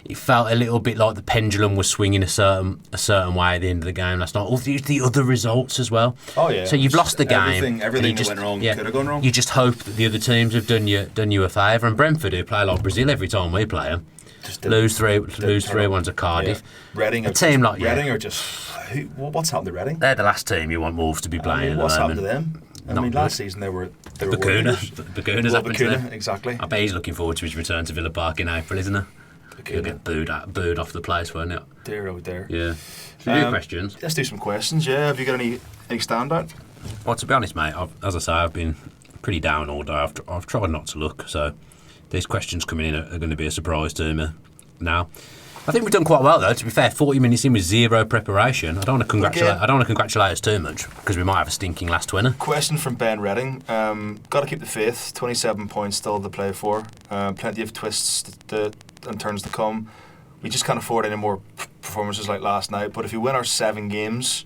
It felt a little bit like the pendulum was swinging a certain way at the end of the game last night. All the other results as well. Oh yeah. So you've lost the game. Everything that went wrong could have gone wrong. You just hope that the other teams have done you a favour. And Brentford, who play like Brazil every time we play them, lose 3-1 to Cardiff. Yeah. Reading, a team like Reading are just. What's happened to Reading? They're the last team you want Wolves to be playing. What's at the happened moment. to them? I mean, last season they were Bacuna's happened to them. Exactly. I bet he's looking forward to his return to Villa Park in April, isn't he? He'll get booed off the place, won't it? Dear, oh dear. Yeah. Should we do questions? Let's do some questions, yeah. Have you got any standout? Well, to be honest, mate, I've been pretty down all day. I've tried not to look, so these questions coming in are going to be a surprise to me now. I think we've done quite well, though, to be fair. 40 minutes in with zero preparation. I don't want to congratulate us too much, because we might have a stinking last winner. Question from Ben Redding. Got to keep the faith. 27 points still to play for. Plenty of twists and turns to come. We just can't afford any more performances like last night. But if we win our 7 games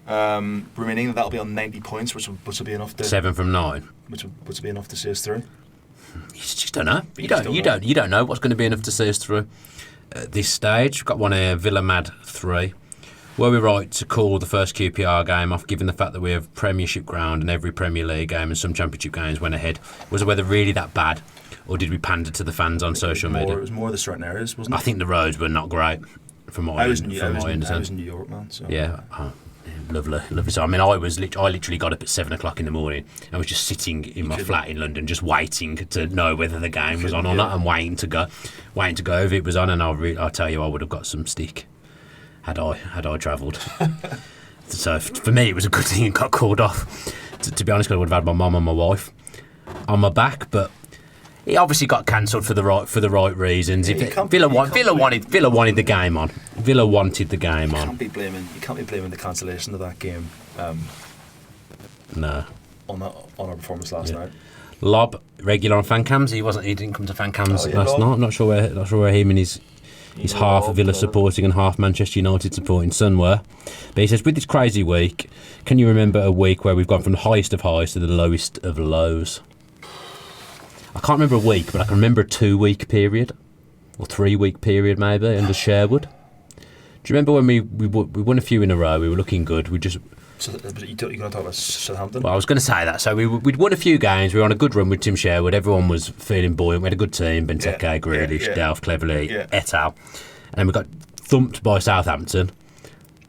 remaining, that'll be on 90 points, which will be enough to 7 from 9, which will be enough to see us through. You just don't know. You don't know what's going to be enough to see us through at this stage. We've got one here, Villa Mad 3. Were we right to call the first QPR game off, given the fact that we have Premiership ground and every Premier League game and some Championship games went ahead? Was the weather really that bad, or did we pander to the fans on social media? It was more the certain areas, wasn't it? I think the roads were not great, from what I understand. I was in New York, man. So. Yeah. Lovely. So I mean, I literally got up at 7 o'clock in the morning and was just sitting in my flat in London, just waiting to know whether the game was on or not, and waiting to go if it was on. And I'll tell you, I would have got some stick had I travelled. So for me, it was a good thing it got called off. To be honest, I would have had my mum and my wife on my back, but it obviously got cancelled for the right reasons. Villa wanted the game on. Villa wanted the game on. You can't be blaming the cancellation of that game. No. On our performance last night. Lob, regular on fan cams. He didn't come to fan cams last night. Not sure where him and his half Villa supporting and half Manchester United supporting son were. But he says, with this crazy week, can you remember a week where we've gone from the highest of highs to the lowest of lows? I can't remember a week, but I can remember a 2-week period, or 3-week period maybe, under Sherwood. Do you remember when we won a few in a row? We were looking good. So you're going to talk about Southampton? Well, I was going to say that. So we'd won a few games. We were on a good run with Tim Sherwood. Everyone was feeling buoyant. We had a good team. Benteke, Grealish, Delph, Cleverley, et al. And then we got thumped by Southampton.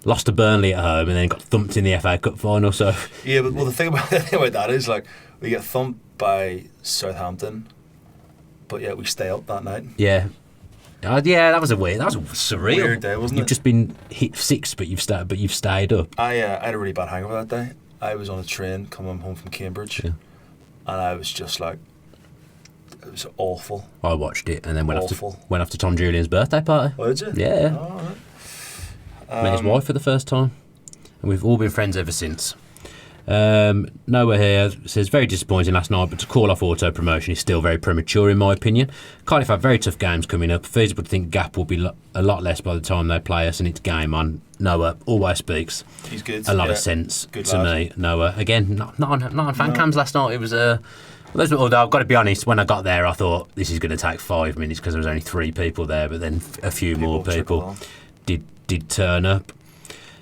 Lost to Burnley at home, and then got thumped in the FA Cup final. So yeah, but the thing about that is, like, we get thumped by Southampton, but yet we stay up that night. Yeah. That was surreal. Weird day, wasn't it? You've just been hit 6, but you've stayed up. I had a really bad hangover that day. I was on a train coming home from Cambridge, and I was just like, it was awful. I watched it and then went off to Tom Julian's birthday party. Oh, did you? Yeah. Oh, right. Met his wife for the first time, and we've all been friends ever since. Noah here says, very disappointing last night, but to call off auto promotion is still very premature in my opinion. Cardiff have very tough games coming up. Feasible to think gap will be a lot less by the time they play us, and it's game on. Noah always speaks. He's good. A lot of sense good to lad. me. Noah, again, not on fan cams last night. It was although I've got to be honest, when I got there I thought this is going to take 5 minutes because there was only 3 people there, but then a few more people did turn up.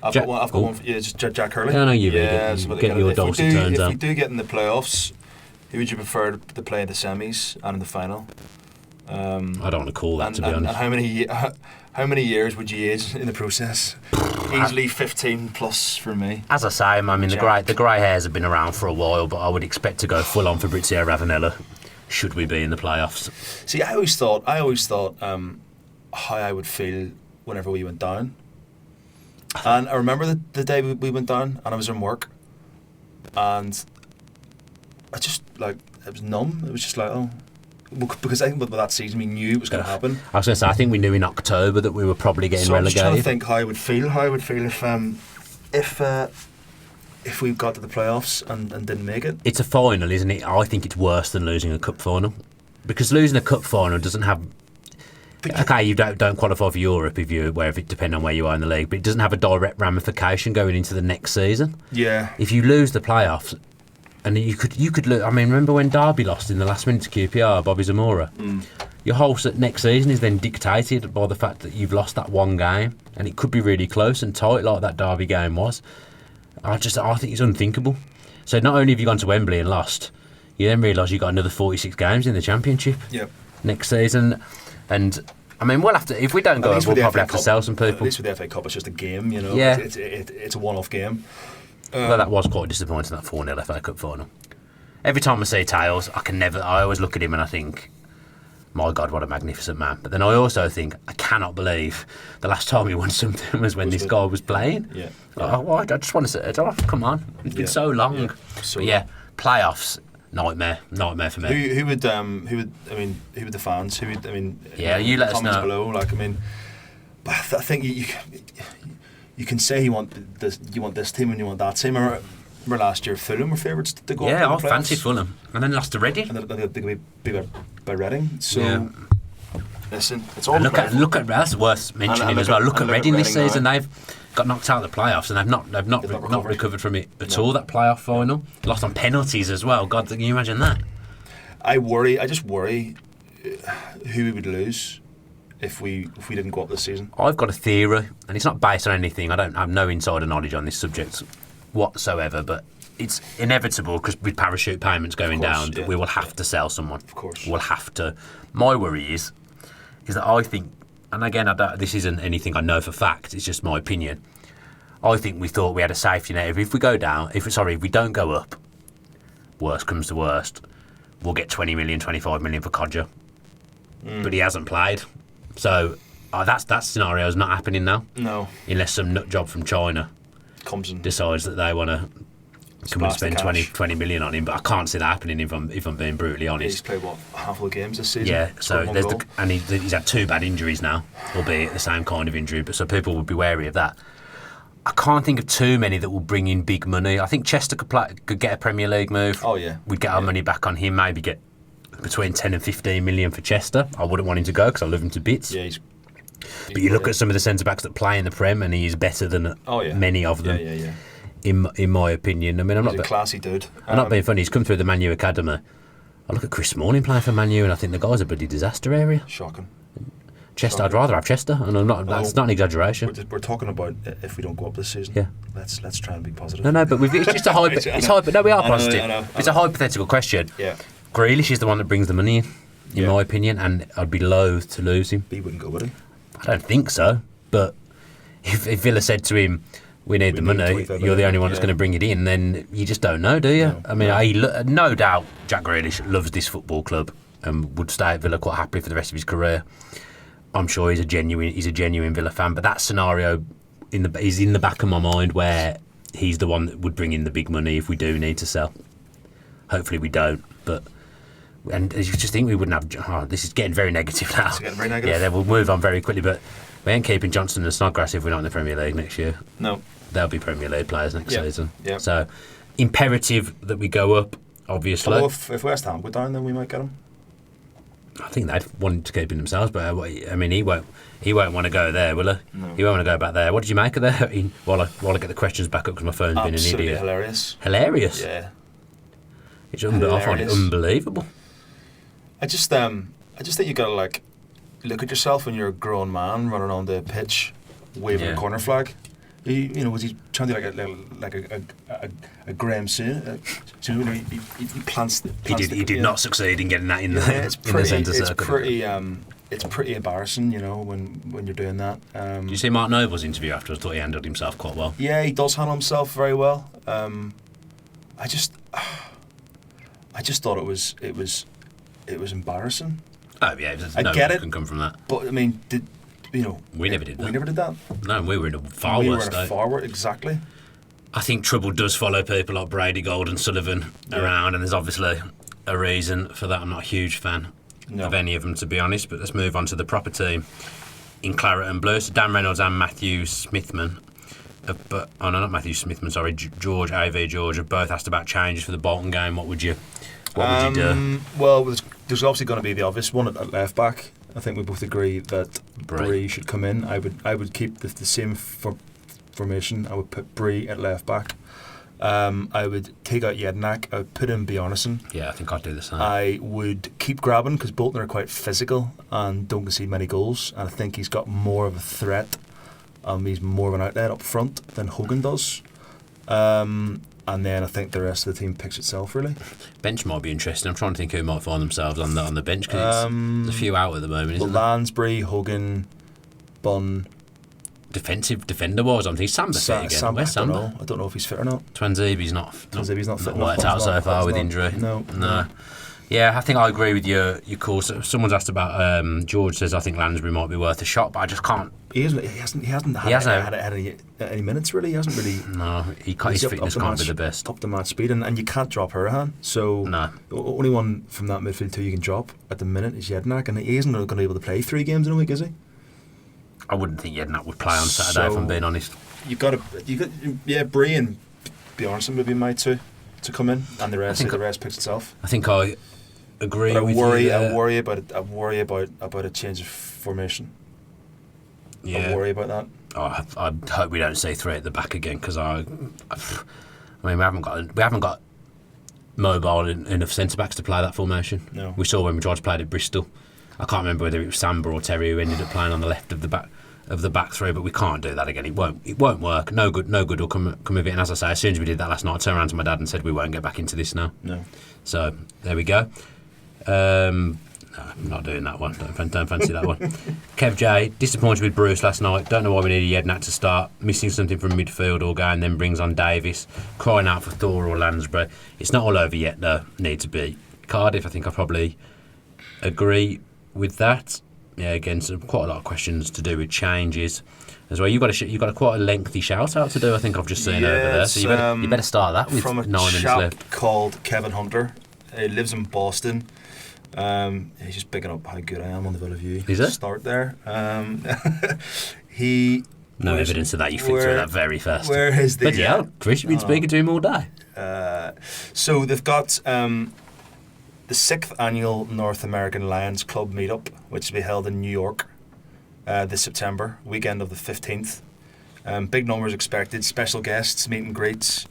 I've got one. Yeah, just Jack Hurley. I know you get your dulcet turns out. If we do get in the playoffs, who would you prefer to play in the semis and in the final? I don't want to call that, to be honest. And how many years would you age in the process? Easily 15 plus for me. As I say, I mean the grey hairs have been around for a while, but I would expect to go full on Fabrizio Ravanella should we be in the playoffs. See, I always thought how I would feel whenever we went down. And I remember the day we went down, and I was in work, and I just, like, it was numb. It was just like, oh, because I think with that season we knew it was going to happen. I was going to say, I think we knew in October that we were probably getting relegated. So I'm just trying to think how I would feel if we got to the playoffs and didn't make it. It's a final, isn't it? I think it's worse than losing a cup final, because losing a cup final doesn't have. Okay, you don't qualify for Europe if it depends on where you are in the league, but it doesn't have a direct ramification going into the next season. Yeah. If you lose the playoffs, and you could lose. I mean, remember when Derby lost in the last minute to QPR, Bobby Zamora? Your whole next season is then dictated by the fact that you've lost that one game, and it could be really close and tight like that Derby game was. I think it's unthinkable. So not only have you gone to Wembley and lost, you then realise you've got another 46 games in the Championship next season. And, I mean, we'll have to, if we don't go, we'll probably have to sell some people. At least with the FA Cup, it's just a game, you know. Yeah. It's a one-off game. Well, that was quite disappointing, that 4-0 FA Cup final. Every time I see Tails, I always look at him and I think, my God, what a magnificent man. But then I also think, I cannot believe the last time he won something was when this guy was playing. Yeah. I just want to say, come on. It's been so long. Yeah. But playoffs, nightmare for me. Who would the fans? You let us know. Below. Like, I mean, I think you can say you want this team and you want that team. Remember last year, Fulham were favourites to go. Yeah, up I fancied Fulham, and then lost to Reading. And they're going to be by Reading. So, listen, it's all. Look at that's worth mentioning as well. Look at Reading this season. They've got knocked out of the playoffs, and they've not recovered from it at all. That playoff final, lost on penalties as well. God, can you imagine that? I just worry who we would lose if we didn't go up this season. I've got a theory, and it's not based on anything. I have no insider knowledge on this subject whatsoever, but it's inevitable because with parachute payments going down, that we will have to sell someone. Of course, we'll have to. My worry is that I think, and again, this isn't anything I know for fact. It's just my opinion. I think we thought we had a safety net. If we go down, if we don't go up, worst comes to worst, we'll get 20 million, 25 million for Codger. But he hasn't played, so that scenario is not happening now. No, unless some nut job from China comes and decides that they want to come and spend 20 million on him, but I can't see that happening if I'm being brutally honest. He's played a handful of games this season. Yeah, so he's had 2 bad injuries now, albeit the same kind of injury, but so people would be wary of that. I can't think of too many that will bring in big money. I think Chester could get a Premier League move. Oh yeah, we'd get our money back on him. Maybe get between 10 and 15 million for Chester. I wouldn't want him to go because I love him to bits. Yeah, but you look at some of the centre-backs that play in the Prem and he is better than many of them, in my opinion. I mean, he's a classy dude. I'm not being funny, he's come through the Man U Academy. I look at Chris Smalling playing for Man U and I think the guy's a bloody disaster area. Shocking. Chester, I'd rather have Chester, and that's not an exaggeration. We're talking about if we don't go up this season. Yeah. Let's try and be positive. No, but it's just a hypothetical. No, we are positive. I know. It's a hypothetical question. Yeah. Grealish is the one that brings the money in my opinion, and I'd be loath to lose him. He wouldn't go, would he? I don't think so, but if Villa said to him, we need the money, you're the only one that's going to bring it in, then you just don't know, do you? No, I mean, no doubt Jack Grealish loves this football club and would stay at Villa quite happily for the rest of his career. I'm sure he's a genuine Villa fan, but that scenario is in the back of my mind where he's the one that would bring in the big money if we do need to sell. Hopefully we don't, and you just think we wouldn't have. Oh, this is getting very negative now. It's getting very negative. Yeah, then we'll move on very quickly, but we ain't keeping Johnson and Snodgrass if we're not in the Premier League next year. No. They'll be Premier League players next season. Yeah. So, imperative that we go up, obviously. Although if West Ham go down, then we might get him. I think they'd want to keep him themselves, but I mean, he won't want to go there, will he? No. He won't want to go back there. What did you make of that? While I get the questions back up because my phone's been an Absolutely idiot. hilarious. Hilarious. Yeah. I find it unbelievable. I just think you gotta look at yourself when you're a grown man running on the pitch, waving a corner flag. Was he trying to do a Graham Soon? He plants. He did not succeed in getting that in the centre circle. It's pretty embarrassing, when you're doing that. Did you see Mark Noble's interview afterwards? I thought he handled himself quite well. Yeah, he does handle himself very well. I just thought it was embarrassing. Oh yeah, I get it. Can come from that. But I mean, we never did that. We never did that. No, we were in a far worse state. Exactly. I think trouble does follow people like Brady, Gold and Sullivan around, and there's obviously a reason for that. I'm not a huge fan of any of them, to be honest, but let's move on to the proper team in claret and blue. So Dan Reynolds and Matthew Smithman, George, A.V. George have both asked about changes for the Bolton game. What would you do? Well, there's obviously going to be the obvious one at left back. I think we both agree that Bree should come in. I would keep the same formation. I would put Bree at left back. I would take out Jednak. I would put in Bjarnason. Yeah, I think I'd do the same. I would keep Graben because Bolton are quite physical and don't concede many goals. And I think he's got more of a threat. He's more of an outlet up front than Hogan does. And then I think the rest of the team picks itself, really. Bench might be interesting. I'm trying to think who might find themselves on the bench because there's a few out at the moment, isn't there? Lansbury, Hogan, Bunn. Defensive defender-wise, I'm thinking Samba fit again. Where's Samba? I don't know if he's fit or not. Twanzebe's not fit. Worked out so far with injury. No. Yeah, I think I agree with your course. Someone's asked about George says I think Lansbury might be worth a shot, but I just can't. He hasn't had any minutes really. He hasn't really. No, his fitness can't be the best. Up to match speed, and you can't drop Hurahan. So no. The only one from that midfield two you can drop at the minute is Jednak, and he isn't going to be able to play 3 games in a week, is he? I wouldn't think Jednak would play on Saturday, if I'm being honest. Bree and Bjarnason would be my two to come in, and the rest picks itself. I think I agree. But with you. I worry about a change of formation. Yeah. I worry about that. I hope we don't see 3 at the back again because I mean we haven't got mobile enough centre backs to play that formation. No. We saw when we tried to play it at Bristol. I can't remember whether it was Samba or Terry who ended up playing on the left of the back 3, but we can't do that again. It won't work. No good will come of it. And as I say, as soon as we did that last night, I turned around to my dad and said we won't get back into this now. No. So there we go. No, I'm not doing that one. Don't fancy that one. Kev J, disappointed with Bruce last night. Don't know why we needed Jednak to start. Missing something from midfield all game, then brings on Davis. Crying out for Thor or Lansbury. It's not all over yet though. Need to be. Cardiff, I think I probably agree with that. Yeah, again, quite a lot of questions to do with changes as well. You've got quite a lengthy shout out to do. I think I've just seen over there. So you better start that with from 9 a minutes chap left. Called Kevin Hunter. He lives in Boston. He's just picking up how good I am on the Villa View. Is it? Start there. No evidence of that. You flicked through that very fast. Where is the? But yeah, Chris, you've been speaking to him all day. So they've got the 6th annual North American Lions Club meetup, which will be held in New York this September, weekend of the 15th. Big numbers expected, special guests, meet and greets.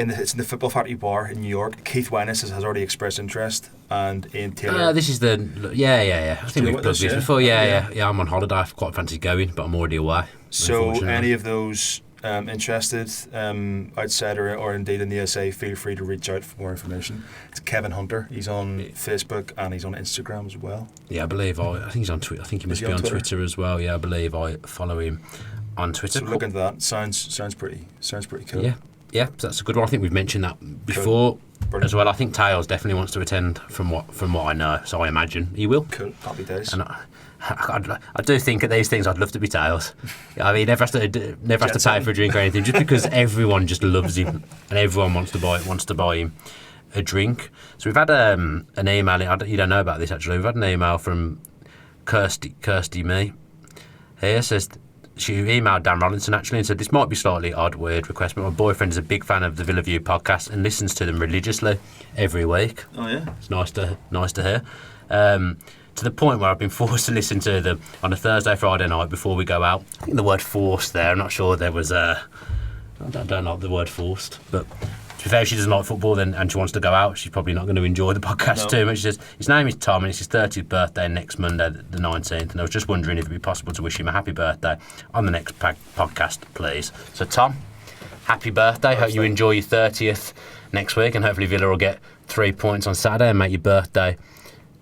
It's in the Football Factory Bar in New York. Keith Wenis has already expressed interest, and Ian Taylor. This is the yeah. I think we've plugged this before. Yeah. I'm on holiday. I quite fancy going, but I'm already away. So any of those interested outside or indeed in the USA, feel free to reach out for more information. It's Kevin Hunter. He's on Facebook and he's on Instagram as well. Yeah, I believe I think he's on Twitter. I think he must be on Twitter as well. Yeah, I believe I follow him on Twitter. So look into that. Sounds pretty cool. Yeah, that's a good one. I think we've mentioned that before as well. I think Tails definitely wants to attend from what I know, so I imagine he will. Cool, happy days. And I do think at these things I'd love to be Tails. I mean, never has to pay for a drink or anything, just because everyone just loves him and everyone wants to buy him a drink. So we've had an email. You don't know about this actually. We've had an email from Kirsty Me. Here says. She emailed Dan Rolinson actually and said, this might be slightly odd, weird request, but my boyfriend is a big fan of the Villa View podcast and listens to them religiously every week. Oh yeah, it's nice to hear. To the point where I've been forced to listen to them on a Thursday, Friday night before we go out. I think the word forced there. I'm not sure there was I don't like the word forced, but. To be fair, she doesn't like football and she wants to go out. She's probably not going to enjoy the podcast too much. She says, his name is Tom and it's his 30th birthday next Monday, the 19th. And I was just wondering if it would be possible to wish him a happy birthday on the next podcast, please. So, Tom, happy birthday. Hope you enjoy your 30th next week and hopefully Villa will get 3 points on Saturday and make your birthday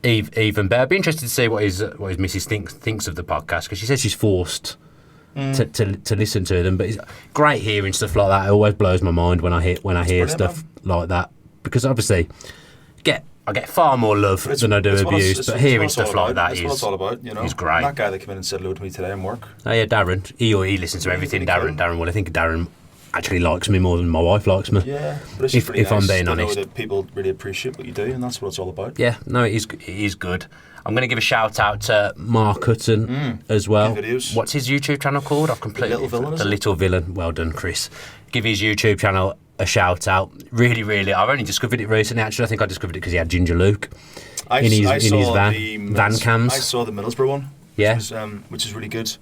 even better. I'd be interested to see what his missus thinks of the podcast because she says she's forced to listen to them, but it's great hearing stuff like that. It always blows my mind when I hear stuff like that because obviously I get far more love than I do abuse, but hearing stuff like that is great. That guy that came in and said hello to me today in work. Oh yeah, Darren. He listens to everything. Darren. Well, I think Darren actually likes me more than my wife likes me. Yeah, but it's if nice I'm being honest, that people really appreciate what you do, and that's what it's all about. Yeah, no, it is good. I'm going to give a shout out to Mark Hutton as well. What's his YouTube channel called? I've completely The Little Villain. Well done, Chris. Give his YouTube channel a shout out. Really, I've only discovered it recently. Actually, I think I discovered it because he had Ginger Luke I in his saw van the van cams. I saw the Middlesbrough one. Yeah. Which is really good.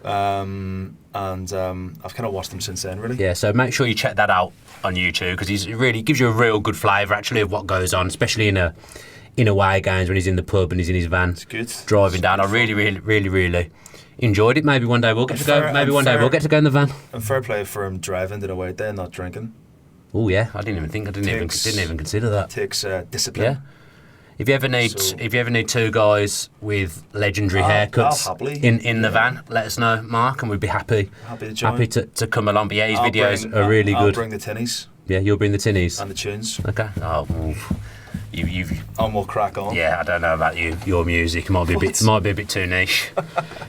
And I've kind of watched them since then, really. Yeah, so make sure you check that out on YouTube because he really gives you a real good flavour actually of what goes on, especially in away games when he's in the pub and he's in his van It's good. driving down. I really enjoyed it. Maybe one day we'll get to go. Maybe one day we'll get to go in the van. And fair play for him driving to the away day, not drinking. Oh yeah, I didn't even consider that. Takes discipline. Yeah. If you ever need two guys with legendary haircuts I'll happily, in the van, let us know, Mark, and we'd be happy to join. to come along. But yeah, his videos are really good. I'll bring the tinnies. Yeah, you'll bring the tinnies And the tunes. Okay. Oh, you've. And we'll crack on. Yeah, I don't know about you. Your music might be a bit too niche,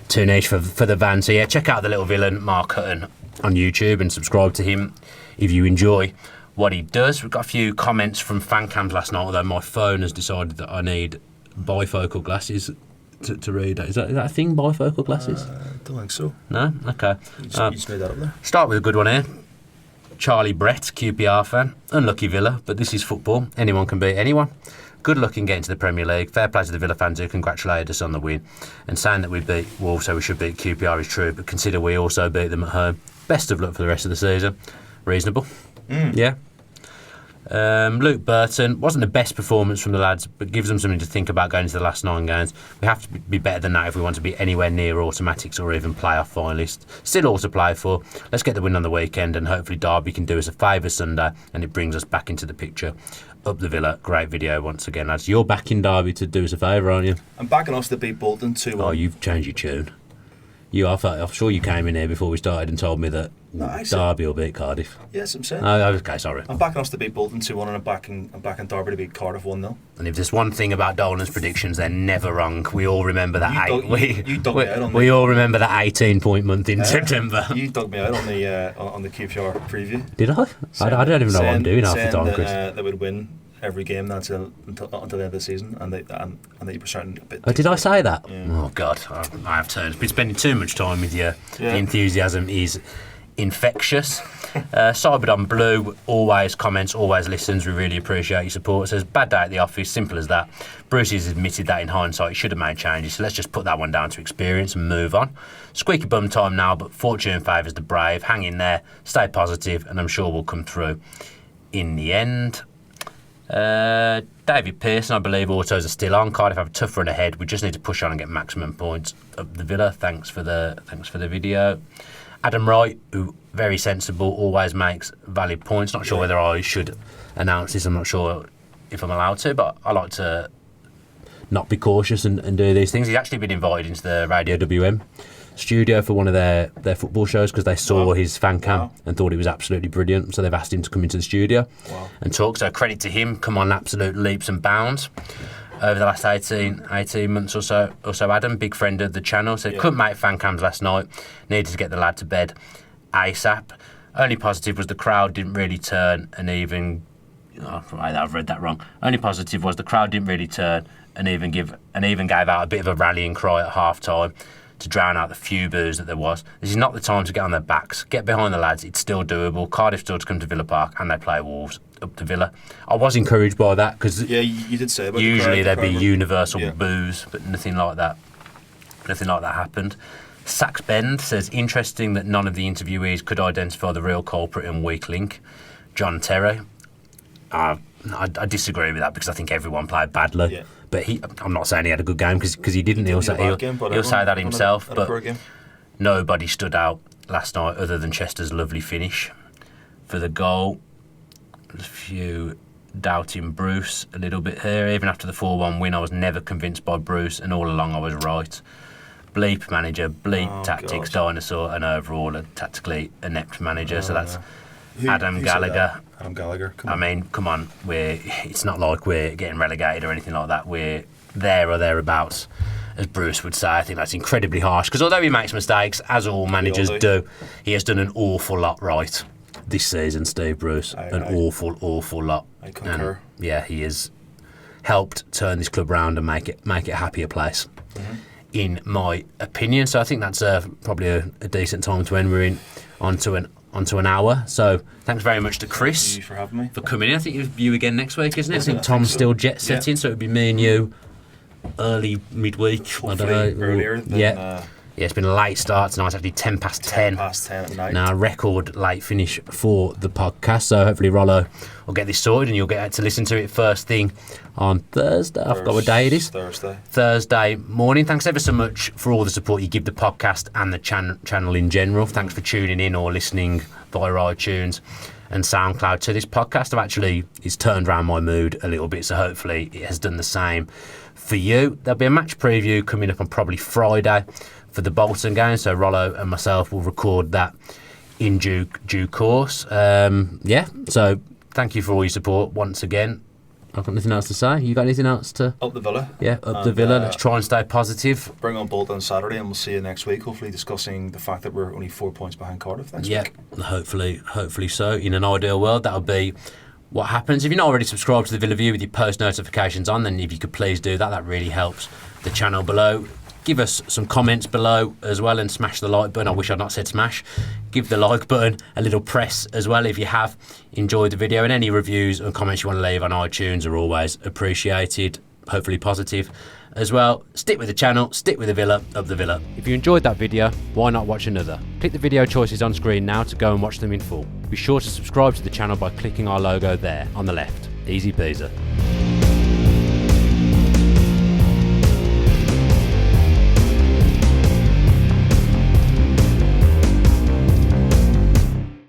too niche for the van. So yeah, check out the little villain Mark Hutton on YouTube and subscribe to him if you enjoy what he does. We've got a few comments from fan cams last night, although my phone has decided that I need bifocal glasses to read. Is that a thing, bifocal glasses? Don't think so. No? Okay. You just made that up there. Start with a good one here. Charlie Brett, QPR fan. Unlucky Villa, but this is football. Anyone can beat anyone. Good luck in getting to the Premier League. Fair play to the Villa fans who congratulated us on the win. And saying that we beat Wolves, so we should beat QPR is true, but consider we also beat them at home. Best of luck for the rest of the season. Reasonable. Yeah. Luke Burton wasn't the best performance from the lads, but gives them something to think about going into the last 9 games. We have to be better than that if we want to be anywhere near automatics or even playoff finalists. Still all to play for. Let's get the win on the weekend, and hopefully Derby can do us a favour Sunday, and it brings us back into the picture. Up the Villa, great video once again, lads. You're backing Derby to do us a favour, aren't you? I'm backing us to beat Bolton 2-1. Oh, you've changed your tune. I'm sure you came in here before we started and told me that Derby will beat Cardiff. Yes, I'm saying. Okay, sorry. I'm backing us to beat Bolton 2-1, and I'm backing Derby to beat Cardiff 1-0. And if there's one thing about Dolan's predictions, they're never wrong. We all remember that. You dug me out on we all remember that 18-point month in September. You dug me out on the QPR preview. Did I? I don't even know what I'm doing half the time, Chris. They would win every game until the end of the season, and that you were starting a bit. Oh, did I say that? Yeah. Oh God, I have turned. Been spending too much time with you. Yeah. The enthusiasm is infectious. Cyberdon Blue always comments, always listens. We really appreciate your support. Says bad day at the office, simple as that. Bruce has admitted that in hindsight he should have made changes, so let's just put that one down to experience and move on. Squeaky bum time now, but fortune favours the brave. Hang in there, stay positive, and I'm sure we'll come through in the end. David Pearson, I believe autos are still on. Cardiff have a tough run ahead. We just need to push on and get maximum points up the Villa. Thanks for the video. Adam Wright, who very sensible, always makes valid points. Not sure whether I should announce this. I'm not sure if I'm allowed to, but I like to not be cautious and do these things. He's actually been invited into the Radio WM studio for one of their football shows because they saw his fan cam and thought it was absolutely brilliant, so they've asked him to come into the studio and talk. So credit to him, come on absolute leaps and bounds over the last 18 months or so. Also Adam, big friend of the channel, said couldn't make fan cams last night, needed to get the lad to bed ASAP. Only positive was the crowd didn't really turn and even I've read that wrong. Only positive was the crowd didn't really turn and even gave out a bit of a rallying cry at half time to drown out the few boos that there was. This is not the time to get on their backs. Get behind the lads. It's still doable. Cardiff still to come to Villa Park, and they play Wolves up to Villa. I was encouraged by that because you did say about usually there'd be universal boos, but nothing like that. Nothing like that happened. Sax Bend says interesting that none of the interviewees could identify the real culprit and weak link. John Terry. I disagree with that because I think everyone played badly. Yeah. But I'm not saying he had a good game because he didn't. He'll say that himself. But nobody stood out last night other than Chester's lovely finish for the goal. There's a few doubting Bruce a little bit here. Even after the 4-1 win, I was never convinced by Bruce, and all along I was right. Bleep manager, tactics, dinosaur, and overall a tactically inept manager. So that's Adam Gallagher. Adam Gallagher. Come on. It's not like we're getting relegated or anything like that. We're there or thereabouts, as Bruce would say. I think that's incredibly harsh because although he makes mistakes, as all managers do, he has done an awful lot right this season, Steve Bruce. Awful lot. I concur. And, he has helped turn this club round and make it a happier place. Mm-hmm. In my opinion. So I think that's probably a decent time to end. We're in onto an hour. So thanks very much to Chris Thank you for having me. for coming in. I think it's you again next week, isn't it? I think I Tom's think so. still jet setting, Yeah. so it'd be me and you early midweek. I don't Hopefully know. earlier than Yeah, it's been a late start tonight. It's actually 10 past 10. past 10 at night. Now, a record late finish for the podcast. So hopefully Rollo will get this sorted and you'll get to listen to it first thing on Thursday. I forgot what day it is. Thursday morning. Thanks ever so much for all the support you give the podcast and the channel in general. Thanks for tuning in or listening via iTunes and SoundCloud to this podcast. It's turned around my mood a little bit, so hopefully it has done the same for you. There'll be a match preview coming up on probably Friday for the Bolton game, so Rollo and myself will record that in due course. So thank you for all your support once again. I've got nothing else to say. You got anything else to? Up the Villa. Yeah, the Villa. Let's try and stay positive. Bring on Bolton on Saturday, and we'll see you next week. Hopefully, discussing the fact that we're only 4 points behind Cardiff next week. Hopefully so. In an ideal world, that'll be what happens. If you're not already subscribed to the Villa View with your post notifications on, then if you could please do that, that really helps the channel below. Give us some comments below as well and smash the like button. I wish I'd not said smash. Give the like button a little press as well if you have enjoyed the video, and any reviews and comments you want to leave on iTunes are always appreciated, hopefully positive as well. Stick with the channel, stick with the Villa, up the Villa. If you enjoyed that video, why not watch another? Click the video choices on screen now to go and watch them in full. Be sure to subscribe to the channel by clicking our logo there on the left. Easy peasy.